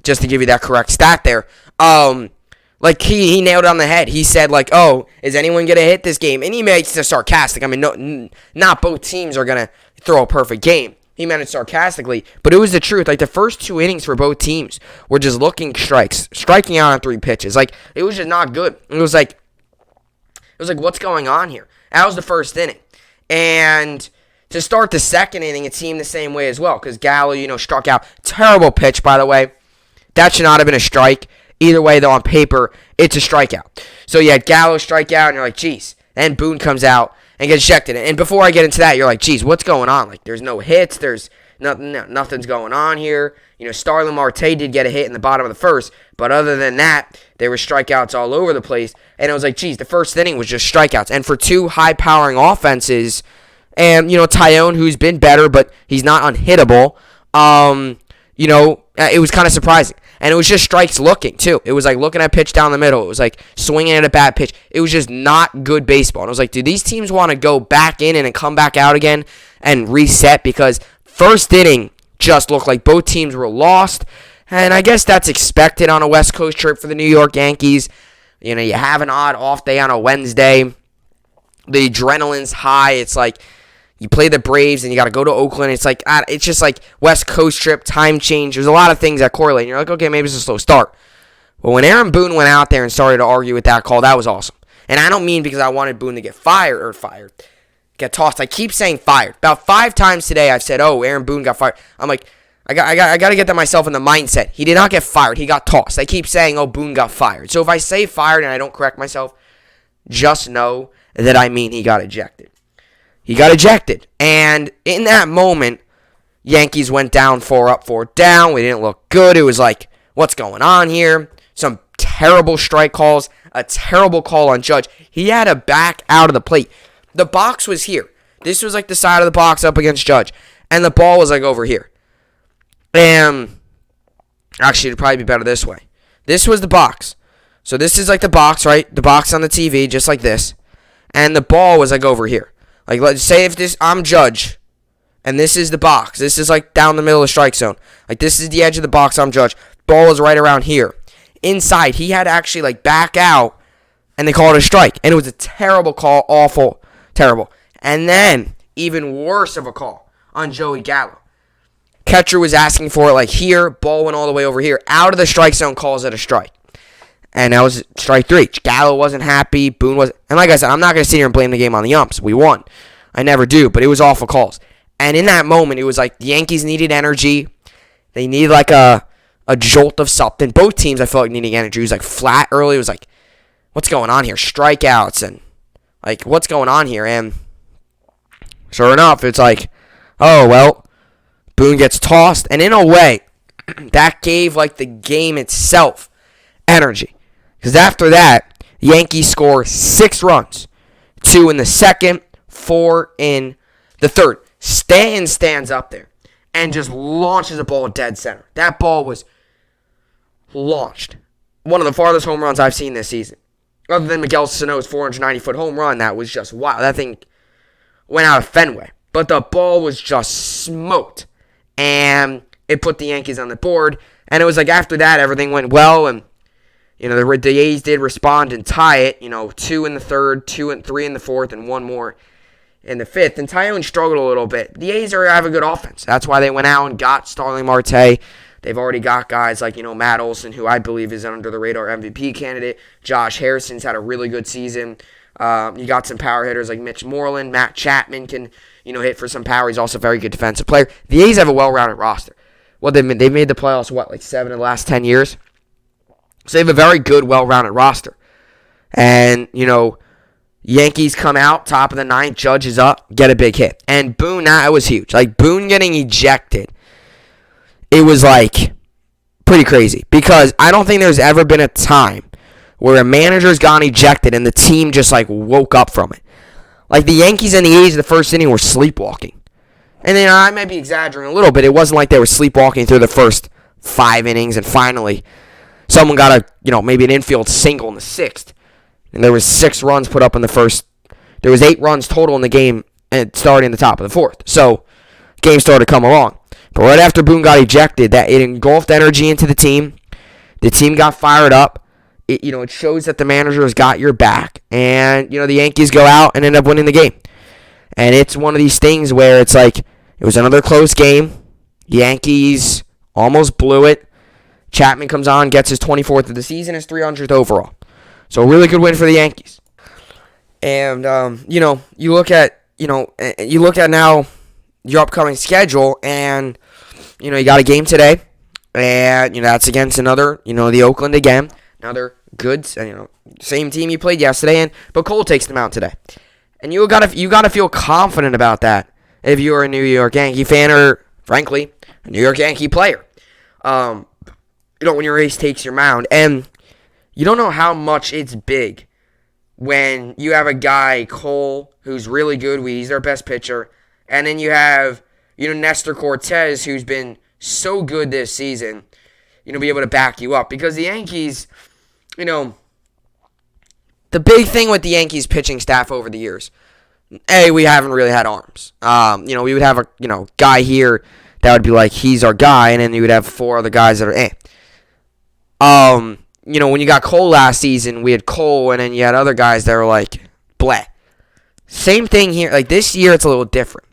give you that correct stat there. Like, he nailed it on the head. He said, like, oh, is anyone going to hit this game? And he made it sarcastic. I mean, no, not both teams are going to throw a perfect game. He meant it sarcastically, but it was the truth. Like, the first 2 innings for both teams were just striking out on 3 pitches. Like, it was just not good. It was like, what's going on here? That was the first inning. And to start the second inning, it seemed the same way as well, because Gallo, struck out. Terrible pitch, by the way. That should not have been a strike. Either way, though, on paper, it's a strikeout. So you had Gallo strike out, and you're like, geez. Then Boone comes out and gets ejected. And before I get into that, you're like, geez, what's going on? Like, there's no hits. There's nothing's going on here. Starlin Marte did get a hit in the bottom of the first, but other than that, there were strikeouts all over the place. And it was like, geez, the first inning was just strikeouts. And for 2 high-powering offenses, and, Tyone, who's been better, but he's not unhittable, it was kind of surprising. And it was just strikes looking, too. It was like looking at pitch down the middle. It was like swinging at a bad pitch. It was just not good baseball. And I was like, do these teams want to go back in and come back out again and reset? Because first inning just looked like both teams were lost. And I guess that's expected on a West Coast trip for the New York Yankees. You have an odd off day on a Wednesday. The adrenaline's high. It's like you play the Braves and you got to go to Oakland. It's like it's just like West Coast trip, time change. There's a lot of things that correlate. And you're like, okay, maybe it's a slow start. But when Aaron Boone went out there and started to argue with that call, that was awesome. And I don't mean because I wanted Boone to get tossed. I keep saying fired. About 5 times today I've said, oh, Aaron Boone got fired. I'm like, I got to get myself in the mindset. He did not get fired. He got tossed. I keep saying, oh, Boone got fired. So if I say fired and I don't correct myself, just know that I mean he got ejected. He got ejected. And in that moment, Yankees went down 4 up, 4 down. We didn't look good. It was like, what's going on here? Some terrible strike calls. A terrible call on Judge. He had to back out of the plate. The box was here. This was like the side of the box up against Judge. And the ball was like over here. And actually, it'd probably be better this way. This was the box. So this is like the box, right? The box on the TV, just like this. And the ball was like over here. Like, let's say if I'm Judge, and this is the box. This is like down the middle of the strike zone. Like, this is the edge of the box, I'm Judge. Ball is right around here. inside. He had to actually like back out, and they called it a strike. And it was a terrible call, awful, terrible. And then, even worse of a call on Joey Gallo. Catcher was asking for it like here, ball went all the way over here. Out of the strike zone, calls it a strike. And that was strike 3. Gallo wasn't happy, Boone wasn't. And like I said, I'm not going to sit here and blame the game on the umps. We won. I never do, but it was awful calls. And in that moment, it was like the Yankees needed energy. They needed like a jolt of something. Both teams, I felt like needing energy. It was like flat early. It was like, what's going on here? Strikeouts and like, what's going on here? And sure enough, it's like, oh, well, Boone gets tossed. And in a way, that gave like the game itself energy. Because after that, the Yankees score 6 runs. 2 in the second, 4 in the third. Stanton stands up there and just launches a ball dead center. That ball was launched. One of the farthest home runs I've seen this season. Other than Miguel Sano's 490-foot home run, that was just wow. That thing went out of Fenway. But the ball was just smoked. And it put the Yankees on the board. And it was like after that, everything went well. And, you know, the A's did respond and tie it. You know, 2 in the third, 2 and 3 in the fourth, and 1 more in the fifth. And Tyone struggled a little bit. The A's have a good offense. That's why they went out and got Starling Marte. They've already got guys like, you know, Matt Olson, who I believe is an under-the-radar MVP candidate. Josh Harrison's had a really good season. You got some power hitters like Mitch Moreland. Matt Chapman can, you know, hit for some power. He's also a very good defensive player. The A's have a well-rounded roster. Well, they've made the playoffs, like 7 of the last 10 years? So they have a very good, well-rounded roster. And, you know, Yankees come out, top of the ninth, Judge is up, get a big hit. And Boone, that was huge. Like, Boone getting ejected, it was, like, pretty crazy. Because I don't think there's ever been a time where a manager's gone ejected and the team just, like, woke up from it. Like, the Yankees and the A's, the first inning, were sleepwalking. And then I might be exaggerating a little bit. It wasn't like they were sleepwalking through the first 5 innings and finally someone got a, you know, maybe an infield single in the 6th. And there was 6 runs put up in the first. There was 8 runs total in the game and starting in the top of the 4th. So, game started to come along. But right after Boone got ejected, that it engulfed energy into the team. The team got fired up. It, you know, it shows that the manager has got your back. And, you know, the Yankees go out and end up winning the game. And it's one of these things where it's like, it was another close game. Yankees almost blew it. Chapman comes on, gets his 24th of the season, his 300th overall. So a really good win for the Yankees. And, you know, you look at now your upcoming schedule, and, you know, you got a game today. And, you know, that's against another, you know, the Oakland again. Another good, you know, same team you played yesterday, but Cole takes them out today. And you gotta feel confident about that if you're a New York Yankee fan or, frankly, a New York Yankee player. You know, when your ace takes your mound. And you don't know how much it's big when you have a guy, Cole, who's really good. He's their best pitcher. And then you have, you know, Nestor Cortez, who's been so good this season, you know, be able to back you up. Because the Yankees, you know, the big thing with the Yankees pitching staff over the years, we haven't really had arms. You know, we would have a, you know, guy here that would be like, he's our guy, and then you would have 4 other guys that are You know, when you got Cole last season, we had Cole, and then you had other guys that were like, bleh. Same thing here. Like, this year, it's a little different.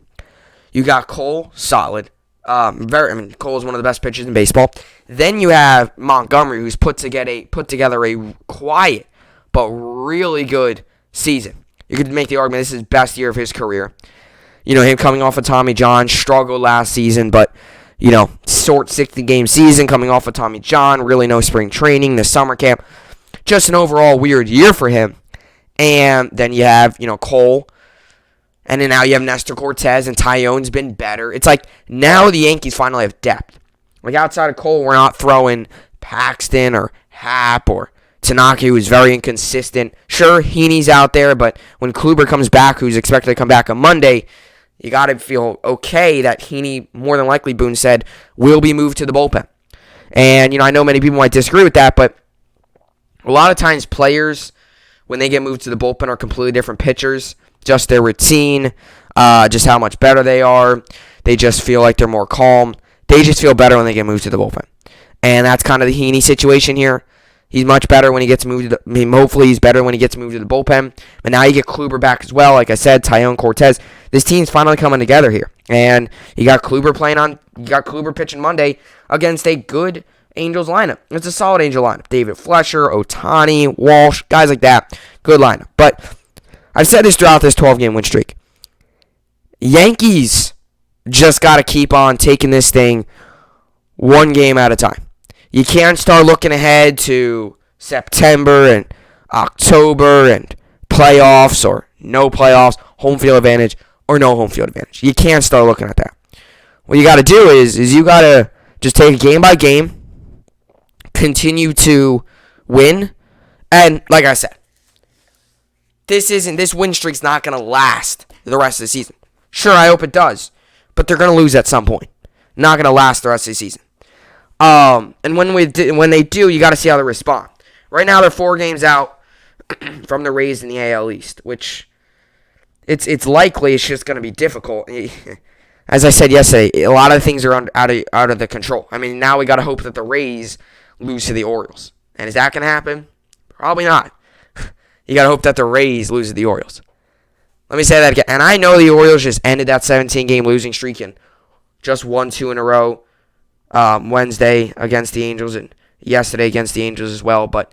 You got Cole, solid. Cole is one of the best pitchers in baseball. Then you have Montgomery, who's put together a quiet but really good season. You could make the argument this is his best year of his career. You know, him coming off of Tommy John, struggled last season, but, you know, short 60-game season coming off of Tommy John, really no spring training, the summer camp. Just an overall weird year for him. And then you have, you know, Cole. And then now you have Nestor Cortez, and Tyone's been better. It's like now the Yankees finally have depth. Like outside of Cole, we're not throwing Paxton or Happ or Tanaka, who's very inconsistent. Sure, Heaney's out there, but when Kluber comes back, who's expected to come back on Monday, you got to feel okay that Heaney, more than likely, Boone said, will be moved to the bullpen. And, you know, I know many people might disagree with that, but a lot of times players, when they get moved to the bullpen, are completely different pitchers. Just their routine, just how much better they are. They just feel like they're more calm. They just feel better when they get moved to the bullpen. And that's kind of the Heaney situation here. He's much better when he gets moved hopefully he's better when he gets moved to the bullpen. But now you get Kluber back as well. Like I said, Tyone Cortez. This team's finally coming together here. And you got Kluber pitching Monday against a good Angels lineup. It's a solid Angel lineup. David Fletcher, Ohtani, Walsh, guys like that. Good lineup. But I've said this throughout this 12-game win streak. Yankees just got to keep on taking this thing one game at a time. You can't start looking ahead to September and October and playoffs or no playoffs, home field advantage or no home field advantage. You can't start looking at that. What you got to do is you got to just take it game by game, continue to win, and like I said, this win streak's not going to last the rest of the season. Sure, I hope it does, but they're going to lose at some point. Not going to last the rest of the season. And when they do, you got to see how they respond. Right now, they're 4 games out from the Rays in the AL East, which it's likely it's just going to be difficult. As I said yesterday, a lot of things are out of the control. I mean, now we got to hope that the Rays lose to the Orioles. And is that going to happen? Probably not. You got to hope that the Rays lose to the Orioles. Let me say that again. And I know the Orioles just ended that 17-game losing streak and just won 2 in a row. Wednesday against the Angels and yesterday against the Angels as well. But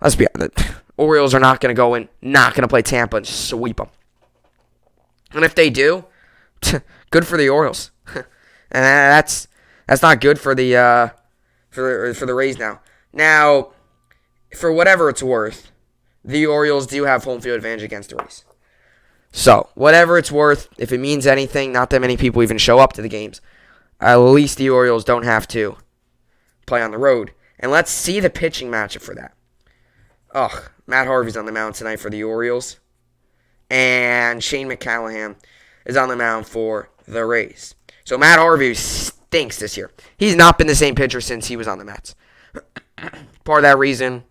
let's be honest, the Orioles are not going to go in, not going to play Tampa and sweep them. And if they do, good for the Orioles. And that's not good for the Rays now. Now, for whatever it's worth, the Orioles do have home field advantage against the Rays. So, whatever it's worth, if it means anything, not that many people even show up to the games. At least the Orioles don't have to play on the road. And let's see the pitching matchup for that. Matt Harvey's on the mound tonight for the Orioles. And Shane McCallaghan is on the mound for the Rays. So Matt Harvey stinks this year. He's not been the same pitcher since he was on the Mets. Part of that reason,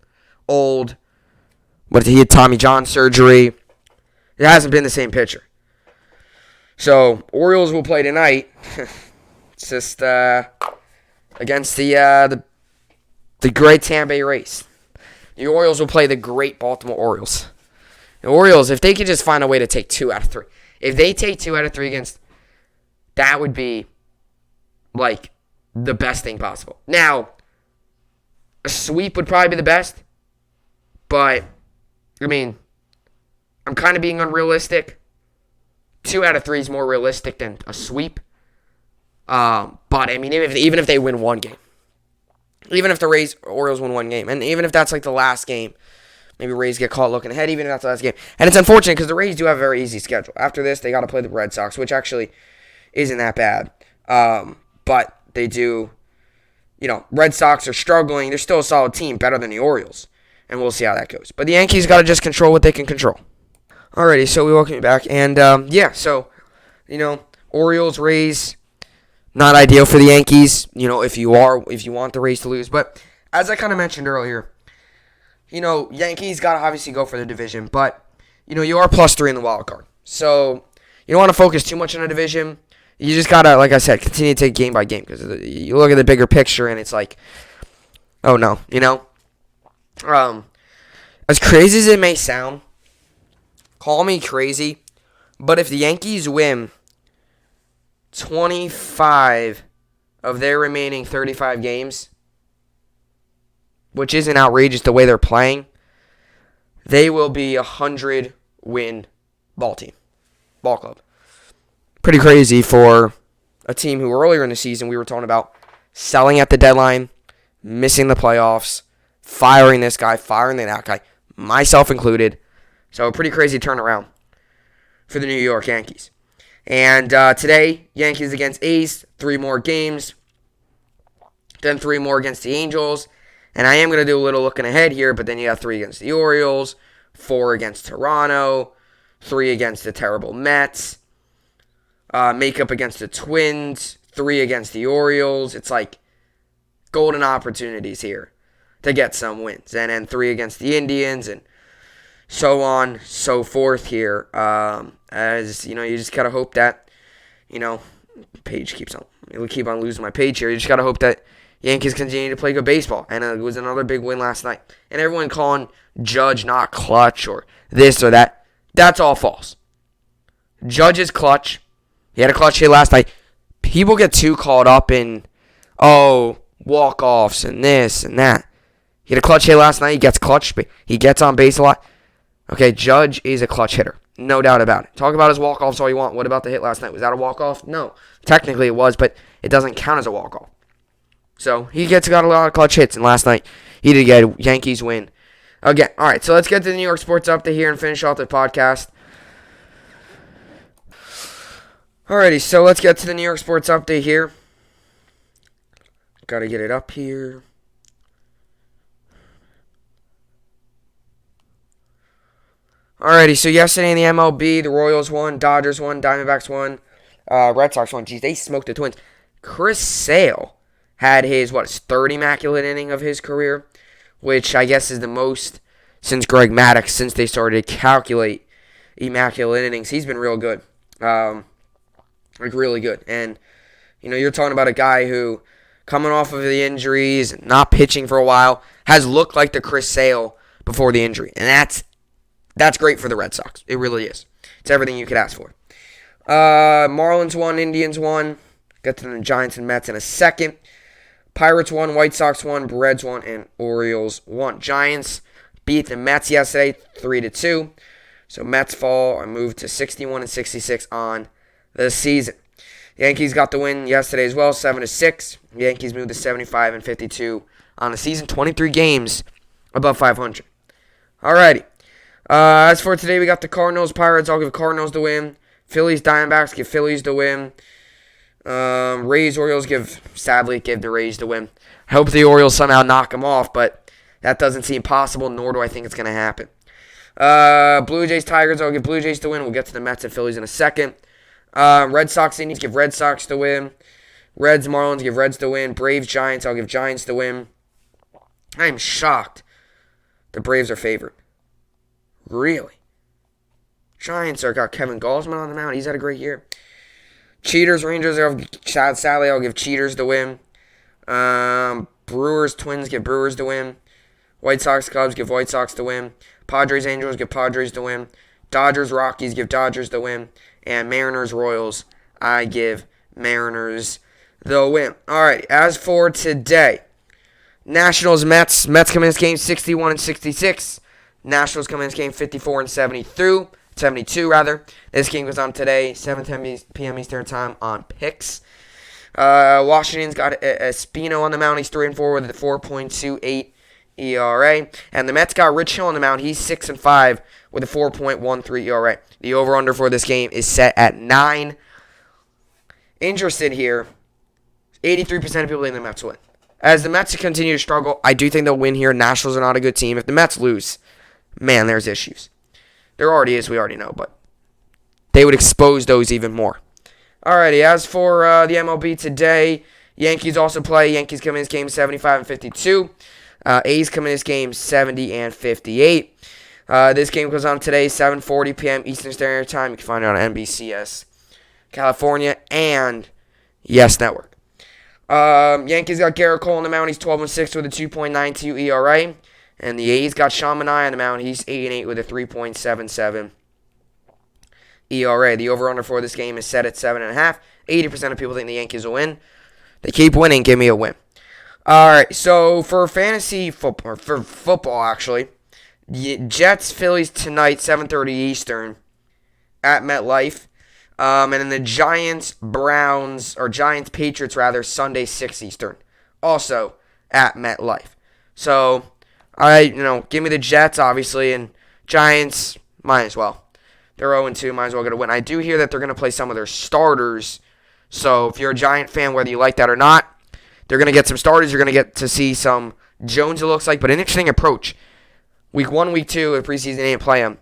old. But he had Tommy John surgery. It hasn't been the same pitcher. So, Orioles will play tonight. It's just against the great Tampa Bay Rays. The Orioles will play the great Baltimore Orioles. The Orioles, if they could just find a way to take 2 out of 3. If they take 2 out of 3 against, that would be, like, the best thing possible. Now, a sweep would probably be the best. But, I mean, I'm kind of being unrealistic. 2 out of 3 is more realistic than a sweep. But, I mean, even if they win one game. Even if the Orioles win one game. And even if that's like the last game. Maybe Rays get caught looking ahead, even if that's the last game. And it's unfortunate because the Rays do have a very easy schedule. After this, they got to play the Red Sox, which actually isn't that bad. But they do, Red Sox are struggling. They're still a solid team, better than the Orioles. And we'll see how that goes. But the Yankees got to just control what they can control. Alrighty, so we welcome you back. And, Orioles, Rays, not ideal for the Yankees, if you want the Rays to lose. But as I kind of mentioned earlier, Yankees got to obviously go for the division. But, you are +3 in the wild card. So, you don't want to focus too much on the division. You just got to, like I said, continue to take game by game. Because you look at the bigger picture and it's like, oh no, as crazy as it may sound, call me crazy, but if the Yankees win 25 of their remaining 35 games, which isn't outrageous the way they're playing, they will be a 100-win ball club. Pretty crazy for a team who earlier in the season we were talking about selling at the deadline, missing the playoffs, firing this guy, firing that guy, myself included. So a pretty crazy turnaround for the New York Yankees. And today, Yankees against A's, 3 more games, then 3 more against the Angels. And I am going to do a little looking ahead here, but then you have 3 against the Orioles, 4 against Toronto, 3 against the terrible Mets, makeup against the Twins, 3 against the Orioles. It's like golden opportunities here to get some wins. And then 3 against the Indians and so on, so forth here. As, you just got to hope that, page keeps on. We keep on losing my page here. You just got to hope that, Yankees continue to play good baseball, and it was another big win last night. And everyone calling Judge not clutch or this or that, that's all false. Judge is clutch. He had a clutch hit last night. People get too caught up in, walk-offs and this and that. He had a clutch hit last night. He gets clutch. He gets on base a lot. Okay, Judge is a clutch hitter. No doubt about it. Talk about his walk-offs all you want. What about the hit last night? Was that a walk-off? No. Technically it was, but it doesn't count as a walk-off. So he got a lot of clutch hits, and last night he did get a Yankees win. Again, all right, so let's get to the New York sports update here and finish off the podcast. Alrighty, so let's get to the New York sports update here. Got to get it up here. Alrighty, so yesterday in the MLB, the Royals won, Dodgers won, Diamondbacks won, Red Sox won. Jeez, they smoked the Twins. Chris Sale had his 30 immaculate inning of his career, which I guess is the most since Greg Maddux, since they started to calculate immaculate innings. He's been real good. Really good. And, you're talking about a guy who, coming off of the injuries, not pitching for a while, has looked like the Chris Sale before the injury. And that's great for the Red Sox. It really is. It's everything you could ask for. Marlins won, Indians won. Get to the Giants and Mets in a second. Pirates won, White Sox won, Reds won, and Orioles won. Giants beat the Mets yesterday 3-2. So Mets fall and move to 61 and 66 on the season. Yankees got the win yesterday as well, 7-6. Yankees moved to 75 and 52 on the season. 23 games above 500. Alrighty. As for today, we got the Cardinals, Pirates. I'll give Cardinals the win. Phillies, Diamondbacks, give Phillies the win. Rays, Orioles, sadly give the Rays the win. I hope the Orioles somehow knock them off, but that doesn't seem possible, nor do I think it's going to happen. Blue Jays, Tigers, I'll give Blue Jays the win. We'll get to the Mets and Phillies in a second. Red Sox, Indians, give Red Sox the win. Reds, Marlins, give Reds the win. Braves, Giants, I'll give Giants the win. I am shocked the Braves are favored. Really? Giants got Kevin Gausman on the mound. He's had a great year. Cheaters, Rangers, sadly, I'll give Cheaters the win. Brewers, Twins, give Brewers the win. White Sox, Cubs, give White Sox the win. Padres, Angels, give Padres the win. Dodgers, Rockies, give Dodgers the win. And Mariners, Royals, I give Mariners the win. All right, as for today, Nationals, Mets. Mets come in this game 61 and 66. Nationals come in this game 54 and 72. This game goes on today, 7:10 p.m. Eastern Time on Picks. Washington's got Espino on the mound. He's 3-4 with a 4.28 ERA. And the Mets got Rich Hill on the mound. He's 6-5 with a 4.13 ERA. The over-under for this game is set at 9. Interested here, 83% of people think the Mets win. As the Mets continue to struggle, I do think they'll win here. Nationals are not a good team. If the Mets lose, man, there's issues. There already is, we already know, but they would expose those even more. Alrighty, as for the MLB today, Yankees also play. Yankees come in this game 75 and 52. A's come in this game 70 and 58. This game goes on today, 7:40 p.m. Eastern Standard Time. You can find it on NBCS California and Yes Network. Yankees got Garrett Cole on the mound. He's 12-6 with a 2.92 ERA. And the A's got Sean Manaea on the mound. He's 8-8 with a 3.77 ERA. The over-under for this game is set at 7.5. 80% of people think the Yankees will win. They keep winning. Give me a win. All right, so for fantasy football, for football actually, Jets, Phillies tonight, 7:30 Eastern at MetLife. And then the Giants, Patriots rather, Sunday, 6 Eastern. Also at MetLife. So, give me the Jets, obviously, and Giants, might as well. They're 0-2, might as well get a win. I do hear that they're going to play some of their starters. So, if you're a Giant fan, whether you like that or not, they're going to get some starters. You're going to get to see some Jones, it looks like, but an interesting approach. Week 1, Week 2, of preseason, they didn't play him.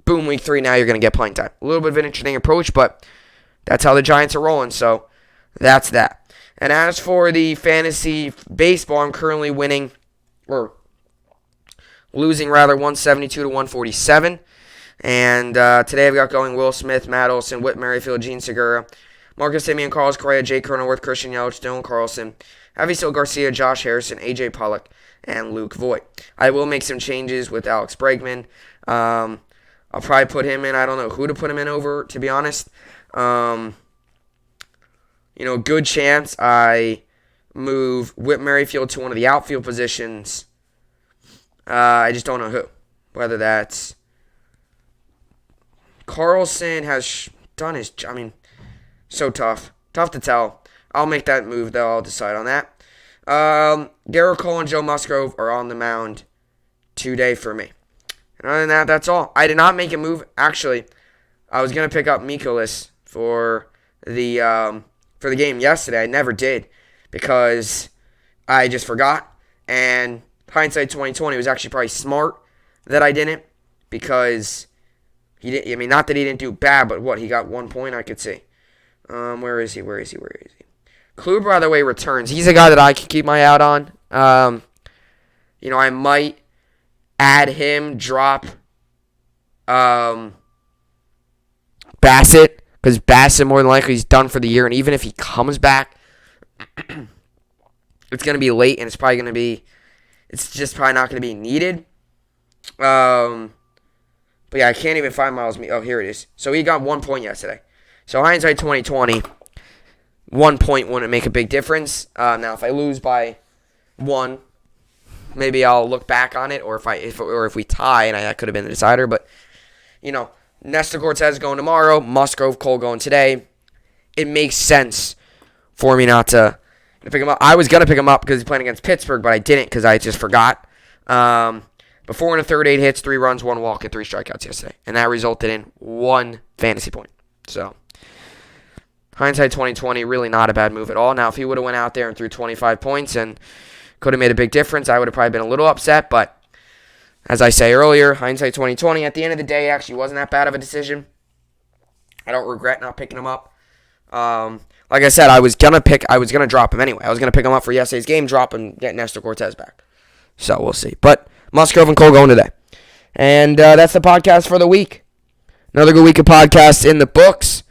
Boom, Week 3, now you're going to get playing time. A little bit of an interesting approach, but that's how the Giants are rolling, so that's that. And as for the fantasy baseball, I'm currently losing 172 to 147. And today I've got going Will Smith, Matt Olson, Whit Merrifield, Gene Segura, Marcus Semien, Carlos Correa, Jake Cronenworth, Christian Yelich, Dylan Carlson, Avisail Garcia, Josh Harrison, AJ Pollock, and Luke Voigt. I will make some changes with Alex Bregman. I'll probably put him in. I don't know who to put him in over, to be honest. Good chance I move Whit Merrifield to one of the outfield positions. I just don't know who. Whether that's Carlson has done his... so tough. Tough to tell. I'll make that move, though. I'll decide on that. Garrett Cole and Joe Musgrove are on the mound today for me. And other than that, that's all. I did not make a move. Actually, I was going to pick up Mikolas for the game yesterday. I never did because I just forgot. And hindsight 2020 was actually probably smart that I didn't because he didn't. Not that he didn't do bad, but what, he got 1 point, I could see. Where is he? Kluber, by the way, returns. He's a guy that I can keep my eye out on. I might add him, drop Bassett, because Bassett more than likely is done for the year, and even if he comes back, it's going to be late, and it's just probably not going to be needed. But yeah, I can't even find Miles. Oh, here it is. So he got 1 point yesterday. So hindsight 2020, 1 point wouldn't make a big difference. Now, if I lose by 1, maybe I'll look back on it, or if we tie, and that could have been the decider. But Nestor Cortez going tomorrow, Musgrove, Cole going today. It makes sense for me not to pick him up. I was gonna pick him up because he's playing against Pittsburgh, but I didn't because I just forgot. But 4 1/3, 8 hits, 3 runs, 1 walk, and 3 strikeouts yesterday, and that resulted in 1 fantasy point. So hindsight 2020, really not a bad move at all. Now, if he would have went out there and threw 25 points and could have made a big difference, I would have probably been a little upset. But as I say earlier, hindsight 2020, at the end of the day, actually wasn't that bad of a decision. I don't regret not picking him up. Like I said, I was gonna drop him anyway. I was gonna pick him up for yesterday's game, drop and get Nestor Cortez back. So we'll see. But Musgrove and Cole going today. And that's the podcast for the week. Another good week of podcasts in the books.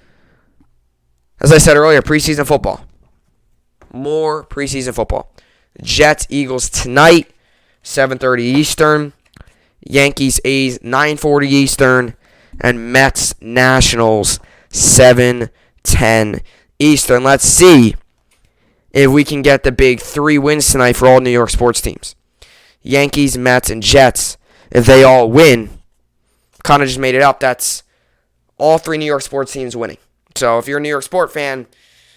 As I said earlier, preseason football. More preseason football. Jets, Eagles tonight, 7:30 Eastern. Yankees, A's, 9:40 Eastern. And Mets, Nationals, 7:10 Eastern. Let's see if we can get the big 3 wins tonight for all New York sports teams. Yankees, Mets, and Jets. If they all win, kind of just made it up. That's all 3 New York sports teams winning. So if you're a New York sport fan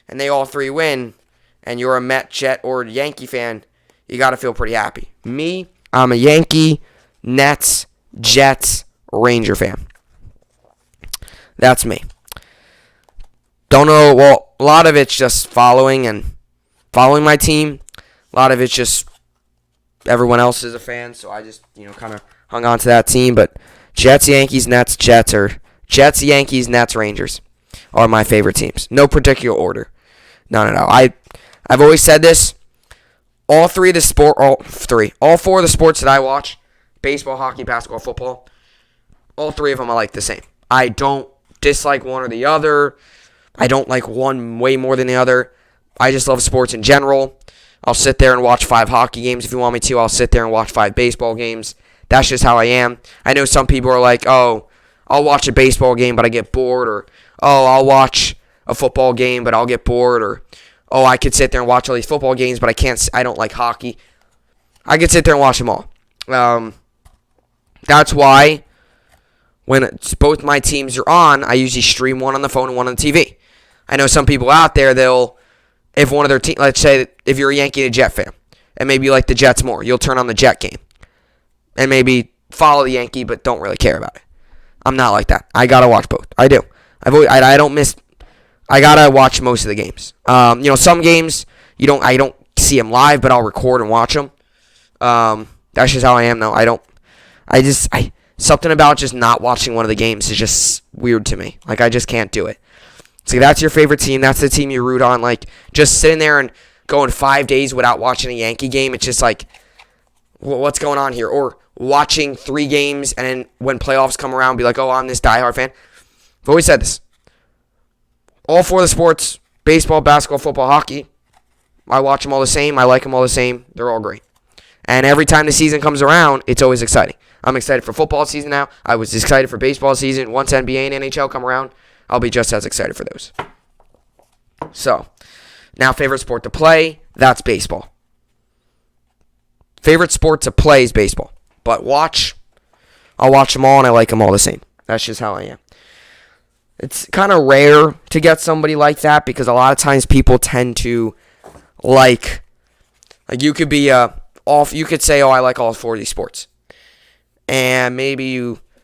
and they all 3 win and you're a Met, Jet, or Yankee fan, you got to feel pretty happy. Me, I'm a Yankee, Nets, Jets, Ranger fan. That's me. Don't know. Well, a lot of it's just following my team. A lot of it's just everyone else is a fan, so I just, kind of hung on to that team. But Jets, Yankees, Nets, Jets, or Jets, Yankees, Nets, Rangers are my favorite teams. No particular order. No. I've always said this. All 4 of the sports that I watch, baseball, hockey, basketball, football, all 3 of them I like the same. I don't dislike one or the other. I don't like one way more than the other. I just love sports in general. I'll sit there and watch 5 hockey games if you want me to. I'll sit there and watch 5 baseball games. That's just how I am. I know some people are like, oh, I'll watch a baseball game, but I get bored. Or, oh, I'll watch a football game, but I'll get bored. Or, oh, I could sit there and watch all these football games, but I don't like hockey. I could sit there and watch them all. That's why when both my teams are on, I usually stream one on the phone and one on the TV. I know some people out there, if one of their team, let's say if you're a Yankee and a Jet fan, and maybe you like the Jets more, you'll turn on the Jet game. And maybe follow the Yankee, but don't really care about it. I'm not like that. I gotta watch both. I do. I don't miss. I gotta watch most of the games. Some games I don't see them live, but I'll record and watch them. That's just how I am, though. Something about just not watching one of the games is just weird to me. Like, I just can't do it. So that's your favorite team. That's the team you root on. Like, just sitting there and going 5 days without watching a Yankee game, it's just like, what's going on here? Or watching 3 games and then when playoffs come around, be like, oh, I'm this diehard fan. I've always said this. all four of the sports, baseball, basketball, football, hockey, I watch them all the same. I like them all the same. They're all great. And every time the season comes around, it's always exciting. I'm excited for football season now. I was excited for baseball season. Once NBA and NHL come around, I'll be just as excited for those. So, now favorite sport to play, that's baseball. Favorite sport to play is baseball. But I'll watch them all and I like them all the same. That's just how I am. It's kind of rare to get somebody like that because a lot of times people tend to like you could be you could say, oh, I like all four of these sports. And maybe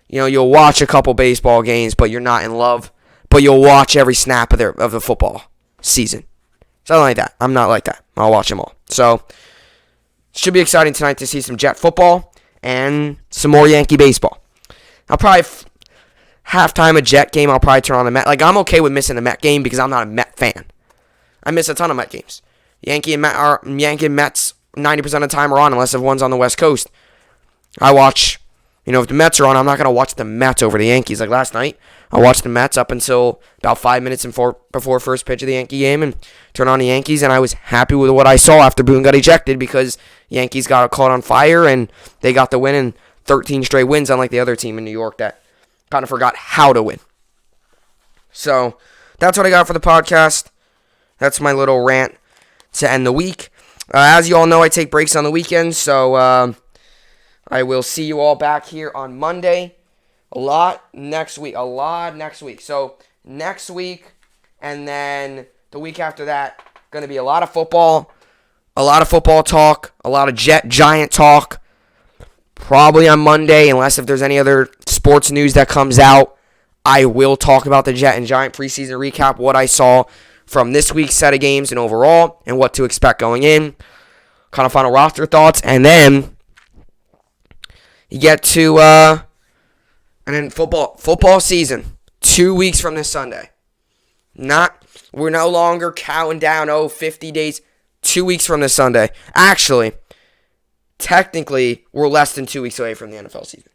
you'll watch a couple baseball games, but you're not in love. But you'll watch every snap of the football season. Something like that. I'm not like that. I'll watch them all. So, it should be exciting tonight to see some Jet football and some more Yankee baseball. I'll probably, halftime a Jet game, I'll probably turn on the Met. Like, I'm okay with missing the Met game because I'm not a Met fan. I miss a ton of Met games. Yankee and Mets 90% of the time are on unless if one's on the West Coast. I watch, if the Mets are on, I'm not going to watch the Mets over the Yankees. Like last night, I watched the Mets up until about 5 minutes before first pitch of the Yankee game and turned on the Yankees, and I was happy with what I saw after Boone got ejected because Yankees got caught on fire and they got the win in 13 straight wins, unlike the other team in New York that kind of forgot how to win. So, that's what I got for the podcast. That's my little rant to end the week. As you all know, I take breaks on the weekends, so I will see you all back here on Monday. A lot next week. So next week and then the week after that, going to be a lot of football talk, a lot of Giant talk. Probably on Monday, unless if there's any other sports news that comes out, I will talk about the Jet and Giant preseason recap, what I saw from this week's set of games and overall, and what to expect going in. Kind of final roster thoughts, and then you get to and then football season 2 weeks from this Sunday. We're no longer counting down 50 days. 2 weeks from this Sunday. Actually, technically, we're less than 2 weeks away from the NFL season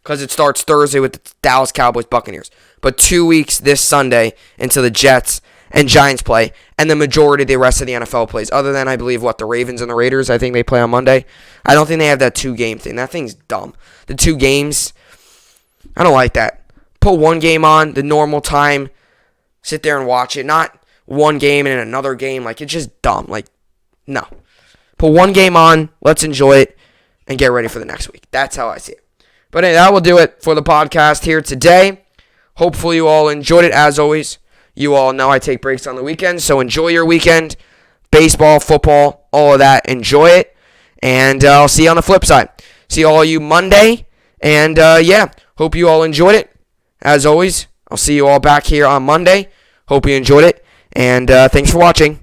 because it starts Thursday with the Dallas Cowboys Buccaneers. But 2 weeks this Sunday until the Jets and Giants play, and the majority of the rest of the NFL plays, other than, I believe, the Ravens and the Raiders, I think they play on Monday. I don't think they have that 2-game thing. That thing's dumb. The 2 games, I don't like that. Put one game on, the normal time, sit there and watch it, not one game and another game. Like, it's just dumb. Like, no. Put one game on, let's enjoy it, and get ready for the next week. That's how I see it. But anyway, that will do it for the podcast here today. Hopefully you all enjoyed it, as always. You all know I take breaks on the weekend, so enjoy your weekend. Baseball, football, all of that. Enjoy it. And I'll see you on the flip side. See all you Monday. And, hope you all enjoyed it. As always, I'll see you all back here on Monday. Hope you enjoyed it. And thanks for watching.